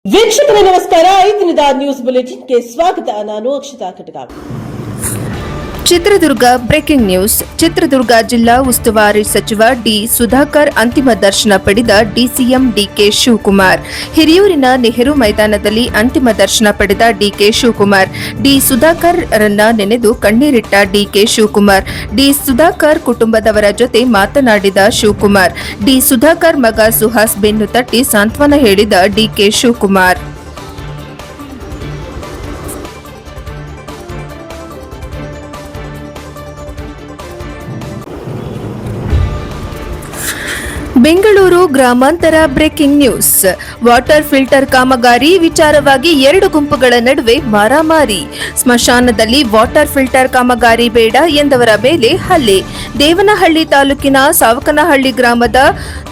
ವೀಕ್ಷಕರೇ ನಮಸ್ಕಾರ. 5 ದಿನದ ನ್ಯೂಸ್ ಬುಲೆಟಿನ್ಗೆ ಸ್ವಾಗತ. ನಾನು ಅಕ್ಷತಾ ಕಟಗಾವಿ. Chitradurga breaking news. ಚಿತ್ರದುರ್ಗ ಜಿಲ್ಲಾ ಉಸ್ತುವಾರಿ ಸಚಿವ ಡಿ ಸುಧಾಕರ್ ಅಂತಿಮ ದರ್ಶನ ಪಡೆದ ಡಿಸಿಎಂ ಡಿಕೆ ಶಿವಕುಮಾರ್. ಹಿರಿಯೂರಿನ ನೆಹರು ಮೈದಾನದಲ್ಲಿ ಅಂತಿಮ ದರ್ಶನ ಪಡೆದ ಡಿಕೆ ಶಿವಕುಮಾರ್. ಡಿ ಸುಧಾಕರ್ ರನ್ನ ನೆನೆದು ಕಣ್ಣೀರಿಟ್ಟ ಡಿಕೆ ಶಿವಕುಮಾರ್. ಡಿ ಸುಧಾಕರ್ ಕುಟುಂಬದವರ ಜೊತೆ ಮಾತನಾಡಿದ ಶಿವಕುಮಾರ್. ಡಿ ಸುಧಾಕರ್ ಮಗ ಸುಹಾಸ್ ಬೆನ್ನು ತಟ್ಟಿ ಸಾಂತ್ವನ ಹೇಳಿದ ಡಿಕೆ ಶಿವಕುಮಾರ್. ಬೆಂಗಳೂರು ಗ್ರಾಮಾಂತರ ಬ್ರೇಕಿಂಗ್ ನ್ಯೂಸ್. ವಾಟರ್ ಫಿಲ್ಟರ್ ಕಾಮಗಾರಿ ವಿಚಾರವಾಗಿ 2 ಗುಂಪುಗಳ ನಡುವೆ ಮಾರಾಮಾರಿ. ಸ್ಮಶಾನದಲ್ಲಿ ವಾಟರ್ ಫಿಲ್ಟರ್ ಕಾಮಗಾರಿ ಬೇಡ ಎಂದವರ ಮೇಲೆ ಹಲ್ಲೆ. ದೇವನಹಳ್ಳಿ ತಾಲೂಕಿನ ಸಾವಕನಹಳ್ಳಿ ಗ್ರಾಮದ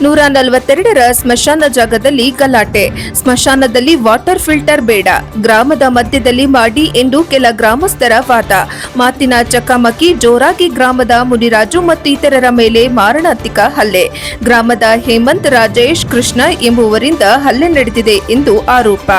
142ರ ಸ್ಮಶಾನ ಜಾಗದಲ್ಲಿ ಗಲಾಟೆ. ಸ್ಮಶಾನದಲ್ಲಿ ವಾಟರ್ ಫಿಲ್ಟರ್ ಬೇಡ, ಗ್ರಾಮದ ಮಧ್ಯದಲ್ಲಿ ಮಾಡಿ ಎಂದು ಕೆಲ ಗ್ರಾಮಸ್ಥರ ವಾದ. ಮಾತಿನ ಚಕಮಕಿ ಜೋರಾಗಿ ಗ್ರಾಮದ ಮುನಿರಾಜು ಮತ್ತು ಇತರರ ಮೇಲೆ ಮಾರಣಾಂತಿಕ ಹಲ್ಲೆ. ಗ್ರಾಮದ ಹೇಮಂತ್, ರಾಜೇಶ್, ಕೃಷ್ಣ ಎಂಬುವರಿಂದ ಹಲ್ಲೆ ನಡೆದಿದೆ ಎಂದು ಆರೋಪ.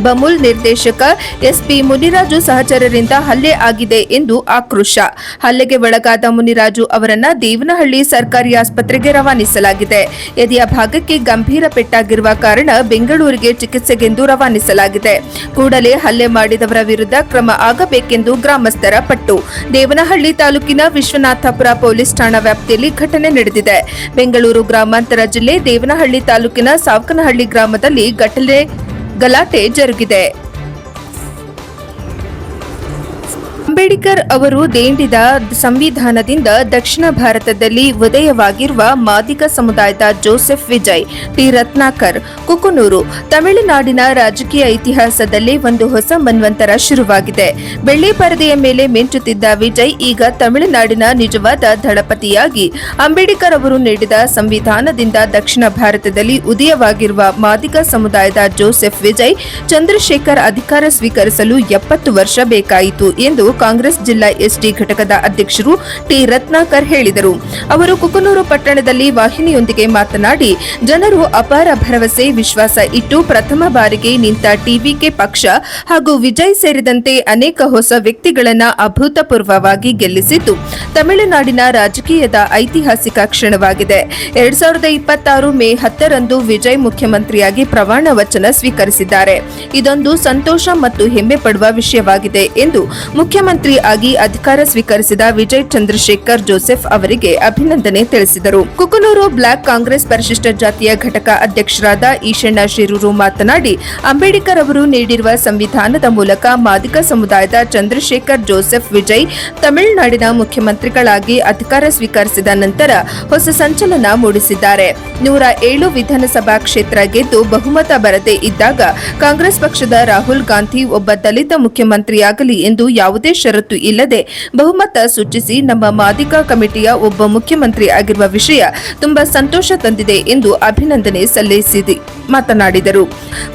ಬಮೂಲ್ ನಿರ್ದೇಶಕ ಎಸ್ಪಿ ಮುನಿರಾಜು ಸಹಚರರಿಂದ ಹಲ್ಲೆ ಆಗಿದೆ ಎಂದು ಆಕ್ರೋಶ. ಹಲ್ಲೆಗೆ ಒಳಗಾದ ಮುನಿರಾಜು ಅವರನ್ನ ದೇವನಹಳ್ಳಿ ಸರ್ಕಾರಿ ಆಸ್ಪತ್ರೆಗೆ ರವಾನಿಸಲಾಗಿದೆ. ಎದೆಯ ಭಾಗಕ್ಕೆ ಗಂಭೀರ ಪೆಟ್ಟಾಗಿರುವ ಕಾರಣ ಬೆಂಗಳೂರಿಗೆ ಚಿಕಿತ್ಸೆಗೆಂದು ರವಾನಿಸಲಾಗಿದೆ. ಕೂಡಲೇ ಹಲ್ಲೆ ಮಾಡಿದವರ ವಿರುದ್ಧ ಕ್ರಮ ಆಗಬೇಕೆಂದು ಗ್ರಾಮಸ್ಥರ ಪಟ್ಟು. ದೇವನಹಳ್ಳಿ ತಾಲೂಕಿನ ವಿಶ್ವನಾಥಪುರ ಪೊಲೀಸ್ ಠಾಣಾ ವ್ಯಾಪ್ತಿಯಲ್ಲಿ ಘಟನೆ ನಡೆದಿದೆ. ಬೆಂಗಳೂರು ಗ್ರಾಮಾಂತರ ಜಿಲ್ಲೆ ದೇವನಹಳ್ಳಿ ತಾಲೂಕಿನ ಸಾವಕನಹಳ್ಳಿ ಗ್ರಾಮದಲ್ಲಿ ಗಲಾಟೆ ಜರುಗಿದೆ. ಅಂಬೇಡ್ಕರ್ ಅವರು ನೀಡಿದ ಸಂವಿಧಾನದಿಂದ ದಕ್ಷಿಣ ಭಾರತದಲ್ಲಿ ಉದಯವಾಗಿರುವ ಮಾದಿಗ ಸಮುದಾಯದ ಜೋಸೆಫ್ ವಿಜಯ್ ಟಿ ರತ್ನಾಕರ್ ಕುಕನೂರು. ತಮಿಳುನಾಡಿನ ರಾಜಕೀಯ ಇತಿಹಾಸದಲ್ಲಿ ಒಂದು ಹೊಸ ಮನ್ವಂತರ ಶುರುವಾಗಿದೆ. ಬೆಳ್ಳಿ ಪರದೆಯ ಮೇಲೆ ಮಿಂಚುತ್ತಿದ್ದ ವಿಜಯ್ ಈಗ ತಮಿಳುನಾಡಿನ ನಿಜವಾದ ದಳಪತಿಯಾಗಿ ಅಂಬೇಡ್ಕರ್ ಅವರು ನೀಡಿದ ಸಂವಿಧಾನದಿಂದ ದಕ್ಷಿಣ ಭಾರತದಲ್ಲಿ ಉದಯವಾಗಿರುವ ಮಾದಿಗ ಸಮುದಾಯದ ಜೋಸೆಫ್ ವಿಜಯ್ ಚಂದ್ರಶೇಖರ್ ಅಧಿಕಾರ ಸ್ವೀಕರಿಸಲು 70 ವರ್ಷ ಬೇಕಾಯಿತು ಎಂದು ಕಾಂಗ್ರೆಸ್ ಜಿಲ್ಲಾ ಎಸ್ಟಿ ಘಟಕದ ಅಧ್ಯಕ್ಷರು ಟಿ ರತ್ನಾಕರ್ ಹೇಳಿದರು. ಅವರು ಕುಕನೂರು ಪಟ್ಟಣದಲ್ಲಿ ವಾಹಿನಿಯೊಂದಿಗೆ ಮಾತನಾಡಿ, ಜನರು ಅಪಾರ ಭರವಸೆ ವಿಶ್ವಾಸ ಇಟ್ಟು ಪ್ರಥಮ ಬಾರಿಗೆ ನಿಂತ ಟಿವಿಕೆ ಪಕ್ಷ ಹಾಗೂ ವಿಜಯ್ ಸೇರಿದಂತೆ ಅನೇಕ ಹೊಸ ವ್ಯಕ್ತಿಗಳನ್ನು ಅಭೂತಪೂರ್ವವಾಗಿ ಗೆಲ್ಲಿಸಿದ್ದು ತಮಿಳುನಾಡಿನ ರಾಜಕೀಯದ ಐತಿಹಾಸಿಕ ಕ್ಷಣವಾಗಿದೆ. 2026 ಮೇ 10ರಂದು ವಿಜಯ್ ಮುಖ್ಯಮಂತ್ರಿಯಾಗಿ ಪ್ರಮಾಣ ವಚನ ಸ್ವೀಕರಿಸಿದ್ದಾರೆ. ಇದೊಂದು ಸಂತೋಷ ಮತ್ತು ಹೆಮ್ಮೆ ಪಡುವ ವಿಷಯವಾಗಿದೆ ಎಂದು ಮುಖ್ಯಮಂತ್ರಿ ಆಗಿ ಅಧಿಕಾರ ಸ್ವೀಕರಿಸಿದ ವಿಜಯ್ ಚಂದ್ರಶೇಖರ್ ಜೋಸೆಫ್ ಅವರಿಗೆ ಅಭಿನಂದನೆ ತಿಳಿಸಿದರು. ಕುಕನೂರು ಬ್ಲಾಕ್ ಕಾಂಗ್ರೆಸ್ ಪರಿಶಿಷ್ಟ ಜಾತಿಯ ಘಟಕ ಅಧ್ಯಕ್ಷರಾದ ಈಶಣ್ಣ ಶಿರೂರು ಮಾತನಾಡಿ, ಅಂಬೇಡ್ಕರ್ ಅವರು ನೀಡಿರುವ ಸಂವಿಧಾನದ ಮೂಲಕ ಮಾದಿಗ ಸಮುದಾಯದ ಚಂದ್ರಶೇಖರ್ ಜೋಸೆಫ್ ವಿಜಯ್ ತಮಿಳುನಾಡಿನ ಮುಖ್ಯಮಂತ್ರಿಗಳಾಗಿ ಅಧಿಕಾರ ಸ್ವೀಕರಿಸಿದ ನಂತರ ಹೊಸ ಸಂಚಲನ ಮೂಡಿಸಿದ್ದಾರೆ. 107 ವಿಧಾನಸಭಾ ಕ್ಷೇತ್ರ ಗೆದ್ದು ಬಹುಮತ ಬರದೇ ಇದ್ದಾಗ ಕಾಂಗ್ರೆಸ್ ಪಕ್ಷದ ರಾಹುಲ್ ಗಾಂಧಿ ಒಬ್ಬ ದಲಿತ ಮುಖ್ಯಮಂತ್ರಿಯಾಗಲಿ ಎಂದು ಯಾವುದೇ ಷರತ್ತು ಇಲ್ಲದೆ ಬಹುಮತ ಸೂಚಿಸಿ ನಮ್ಮ ಮಾದಿಗ ಕಮಿಟಿಯ ಒಬ್ಬ ಮುಖ್ಯಮಂತ್ರಿ ಆಗಿರುವ ವಿಷಯ ತುಂಬಾ ಸಂತೋಷ ತಂದಿದೆ ಎಂದು ಅಭಿನಂದನೆ ಸಲ್ಲಿಸಿ ಮಾತನಾಡಿದರು.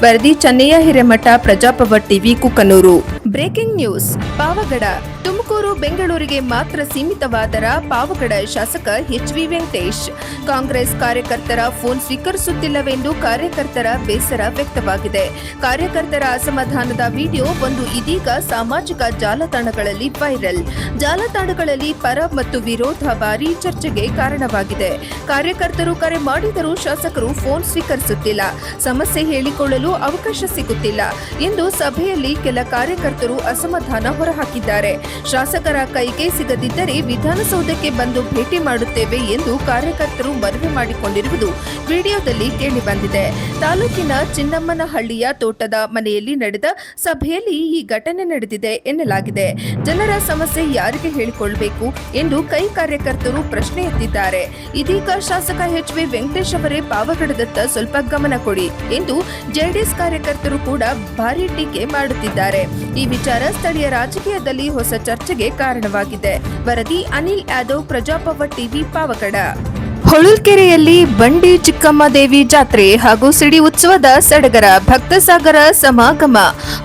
ವರದಿ Channayya Hiremath, Prajapower TV, Kukanur. Breaking news. Pavagada. Tumakuru ಬೆಂಗಳೂರಿಗೆ ಮಾತ್ರ ಸೀಮಿತವಾದರ ಪಾವಗಡ ಶಾಸಕ ಎಚ್.ವಿ. ವೆಂಕಟೇಶ್. ಕಾಂಗ್ರೆಸ್ ಕಾರ್ಯಕರ್ತರ ಫೋನ್ ಸ್ವೀಕರಿಸುತ್ತಿಲ್ಲವೆಂದು ಕಾರ್ಯಕರ್ತರ ಬೇಸರ ವ್ಯಕ್ತವಾಗಿದೆ. ಕಾರ್ಯಕರ್ತರ ಅಸಮಾಧಾನದ ವಿಡಿಯೋ ಒಂದು ಇದೀಗ ಸಾಮಾಜಿಕ ಜಾಲತಾಣಗಳಲ್ಲಿ ವೈರಲ್. ಜಾಲತಾಣಗಳಲ್ಲಿ ಪರ ಮತ್ತು ವಿರೋಧ ಭಾರೀ ಚರ್ಚೆಗೆ ಕಾರಣವಾಗಿದೆ. ಕಾರ್ಯಕರ್ತರು ಕರೆ ಮಾಡಿದರೂ ಶಾಸಕರು ಫೋನ್ ಸ್ವೀಕರಿಸುತ್ತಿಲ್ಲ, ಸಮಸ್ಯೆ ಹೇಳಿಕೊಳ್ಳಲು ಅವಕಾಶ ಸಿಗುತ್ತಿಲ್ಲ ಎಂದು ಸಭೆಯಲ್ಲಿ ಕೆಲ ಕಾರ್ಯಕರ್ತರು ಅಸಮಾಧಾನ ಹೊರಹಾಕಿದ್ದಾರೆ. ಶಾಸಕರ ಕೈಗೆ ಸಿಗದಿದ್ದರೆ ವಿಧಾನಸೌಧಕ್ಕೆ ಬಂದು ಭೇಟಿ ಮಾಡುತ್ತೇವೆ ಎಂದು ಕಾರ್ಯಕರ್ತರು ಮನವಿ ಮಾಡಿಕೊಂಡಿರುವುದು ವಿಡಿಯೋದಲ್ಲಿ ಕೇಳಿಬಂದಿದೆ. ತಾಲೂಕಿನ ಚಿನ್ನಮ್ಮನಹಳ್ಳಿಯ ತೋಟದ ಮನೆಯಲ್ಲಿ ನಡೆದ ಸಭೆಯಲ್ಲಿ ಈ ಘಟನೆ ನಡೆದಿದೆ ಎನ್ನಲಾಗಿದೆ. ಜನರ ಸಮಸ್ಯೆ ಯಾರಿಗೆ ಹೇಳಿಕೊಳ್ಳಬೇಕು ಎಂದು ಕೈ ಕಾರ್ಯಕರ್ತರು ಪ್ರಶ್ನೆ ಎತ್ತಿದ್ದಾರೆ. ಇದೀಗ ಶಾಸಕ ಎಚ್.ವಿ. ವೆಂಕಟೇಶ್ ಅವರೇ ಪಾವಗಡದತ್ತ ಸ್ವಲ್ಪ ಗಮನ ಕೊಡಿ ಎಂದು ಜೆಡಿಎಸ್ ಕಾರ್ಯಕರ್ತರು ಕೂಡ ಭಾರೀ ಟೀಕೆ ಮಾಡುತ್ತಿದ್ದಾರೆ. ಈ ವಿಚಾರ ಸ್ಥಳೀಯ ರಾಜಕೀಯದಲ್ಲಿ ಹೊಸ ಚರ್ಚೆಗೆ ಕಾರಣವಾಗಿದೆ. ವರದಿ ಅನಿಲ್ ಯಾದವ್, ಪ್ರಜಾಪವರ್ ಟಿವಿ, ಪಾವಗಡ. ಹೊಳಲ್ಕೆರೆಯಲ್ಲಿ ಬಂಡಿ ಚಿಕ್ಕಮ್ಮ ದೇವಿ ಜಾತ್ರೆ ಹಾಗೂ ಸಿಡಿ ಉತ್ಸವದ ಸಡಗರ ಭಕ್ತಸಾಗರ ಸಮಾಗಮ.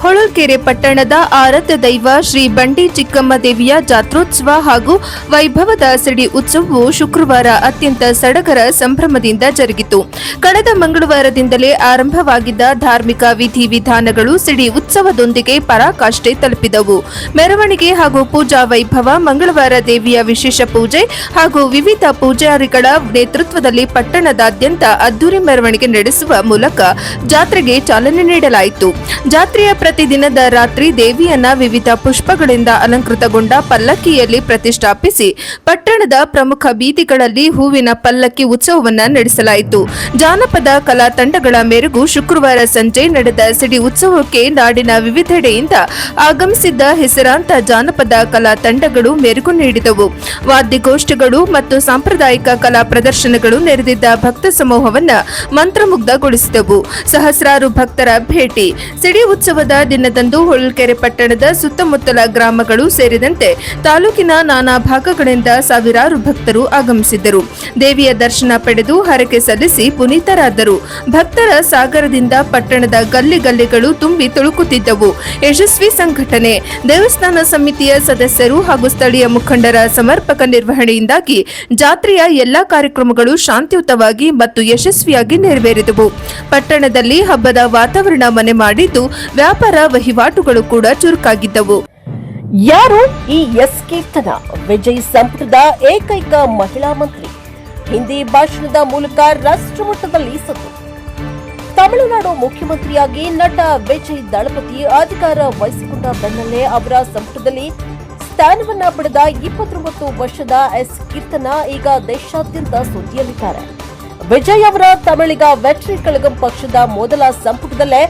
ಹೊಳಲ್ಕೆರೆ ಪಟ್ಟಣದ ಆರಾಧ್ಯ ದೈವ ಶ್ರೀ ಬಂಡಿ ಚಿಕ್ಕಮ್ಮ ದೇವಿಯ ಜಾತ್ರೋತ್ಸವ ಹಾಗೂ ವೈಭವದ ಸಿಡಿ ಉತ್ಸವವು ಶುಕ್ರವಾರ ಅತ್ಯಂತ ಸಡಗರ ಸಂಭ್ರಮದಿಂದ ಜರುಗಿತು. ಕಳೆದ ಮಂಗಳವಾರದಿಂದಲೇ ಆರಂಭವಾಗಿದ್ದ ಧಾರ್ಮಿಕ ವಿಧಿವಿಧಾನಗಳು ಸಿಡಿ ಉತ್ಸವದೊಂದಿಗೆ ಪರಾಕಾಷ್ಠೆ ತಲುಪಿದವು. ಮೆರವಣಿಗೆ ಹಾಗೂ ಪೂಜಾ ವೈಭವ ಮಂಗಳವಾರ ದೇವಿಯ ವಿಶೇಷ ಪೂಜೆ ಹಾಗೂ ವಿವಿಧ ಪೂಜಾರಿಗಳ ನೇತೃತ್ವದಲ್ಲಿ ಪಟ್ಟಣದಾದ್ಯಂತ ಅದ್ದೂರಿ ಮೆರವಣಿಗೆ ನಡೆಸುವ ಮೂಲಕ ಜಾತ್ರೆಗೆ ಚಾಲನೆ ನೀಡಲಾಯಿತು. ಜಾತ್ರೆಯ ಪ್ರತಿದಿನದ ರಾತ್ರಿ ದೇವಿಯನ್ನ ವಿವಿಧ ಪುಷ್ಪಗಳಿಂದ ಅಲಂಕೃತಗೊಂಡ ಪಲ್ಲಕ್ಕಿಯಲ್ಲಿ ಪ್ರತಿಷ್ಠಾಪಿಸಿ ಪಟ್ಟಣದ ಪ್ರಮುಖ ಬೀದಿಗಳಲ್ಲಿ ಹೂವಿನ ಪಲ್ಲಕ್ಕಿ ಉತ್ಸವವನ್ನ ನಡೆಸಲಾಯಿತು. ಜಾನಪದ ಕಲಾ ತಂಡಗಳ ಮೇರೆಗೂ ಶುಕ್ರವಾರ ಸಂಜೆ ನಡೆದ ಸಿಡಿ ಉತ್ಸವಕ್ಕೆ ನಾಡಿನ ವಿವಿಧೆಡೆಯಿಂದ ಆಗಮಿಸಿದ್ದ ಹೆಸರಾಂತ ಜಾನಪದ ಕಲಾ ತಂಡಗಳು ಮೆರುಗು ನೀಡಿದವು. ವಾದ್ಯಗೋಷ್ಠಿಗಳು ಮತ್ತು ಸಾಂಪ್ರದಾಯಿಕ ಕಲಾ ಪ್ರದರ್ಶನಗಳು ನೆರೆದಿದ್ದ ಭಕ್ತ ಸಮೂಹವನ್ನ ಮಂತ್ರಮುಗ್ಧಗೊಳಿಸಿದವು. ಸಹಸ್ರಾರು ಭಕ್ತರ ಭೇಟಿ. ಸಿಡಿ ಉತ್ಸವದ ದಿನದಂದು ಹೊಳಲ್ಕೆರೆ ಪಟ್ಟಣದ ಸುತ್ತಮುತ್ತಲ ಗ್ರಾಮಗಳು ಸೇರಿದಂತೆ ತಾಲೂಕಿನ ನಾನಾ ಭಾಗಗಳಿಂದ ಸಾವಿರಾರು ಭಕ್ತರು ಆಗಮಿಸಿದ್ದರು. ದೇವಿಯ ದರ್ಶನ ಪಡೆದು ಹರಕೆ ಸಲ್ಲಿಸಿ ಪುನೀತರಾದರು. ಭಕ್ತರ ಸಾಗರದಿಂದ ಪಟ್ಟಣದ ಗಲ್ಲಿಗಲ್ಲಿಗಳು ತುಂಬಿ ತುಳುಕುತ್ತಿದ್ದವು. ಯಶಸ್ವಿ ಸಂಘಟನೆ. ದೇವಸ್ಥಾನ ಸಮಿತಿಯ ಸದಸ್ಯರು ಹಾಗೂ ಸ್ಥಳೀಯ ಮುಖಂಡರ ಸಮರ್ಪಕ ನಿರ್ವಹಣೆಯಿಂದಾಗಿ ಜಾತ್ರೆಯ ಎಲ್ಲಾ ಕಾರ್ಯಕ್ರಮಗಳು ಶಾಂತಿಯುತವಾಗಿ ಮತ್ತು ಯಶಸ್ವಿಯಾಗಿ ನೆರವೇರಿದವು. ಪಟ್ಟಣದಲ್ಲಿ ಹಬ್ಬದ ವಾತಾವರಣ ಮನೆ ಮಾಡಿದ್ದು ವ್ಯಾಪಾರ ವಹಿವಾಟುಗಳು ಕೂಡ ಚುರುಕಾಗಿದ್ದವು. ಯಾರು ಈ ಎಸ್ ಕೀರ್ತನ? ವಿಜಯ್ ಸಂಪುಟದ ಏಕೈಕ ಮಹಿಳಾ ಮಂತ್ರಿ. ಹಿಂದಿ ಭಾಷಣದ ಮೂಲಕ ರಾಷ್ಟ್ರಮಟ್ಟದಲ್ಲಿ ಸತ್ತು. ತಮಿಳುನಾಡು ಮುಖ್ಯಮಂತ್ರಿಯಾಗಿ ನಟ ವಿಜಯ್ ದಳಪತಿ ಅಧಿಕಾರ ವಹಿಸಿಕೊಂಡ ಬೆನ್ನಲ್ಲೇ ಅವರ ಸಂಪುಟದಲ್ಲಿ ಸ್ಥಾನವನ್ನ ಪಡೆದ 29 ವರ್ಷದ ಎಸ್ ಕೀರ್ತನ ಈಗ ದೇಶಾದ್ಯಂತ ಸುದ್ದಿಯಲ್ಲಿದ್ದಾರೆ. ವಿಜಯ್ ಅವರ ತಮಿಳಿಗ ವೆಟ್ರಿ ಕಳಗಂ ಪಕ್ಷದ ಮೊದಲ ಸಂಪುಟದಲ್ಲೇ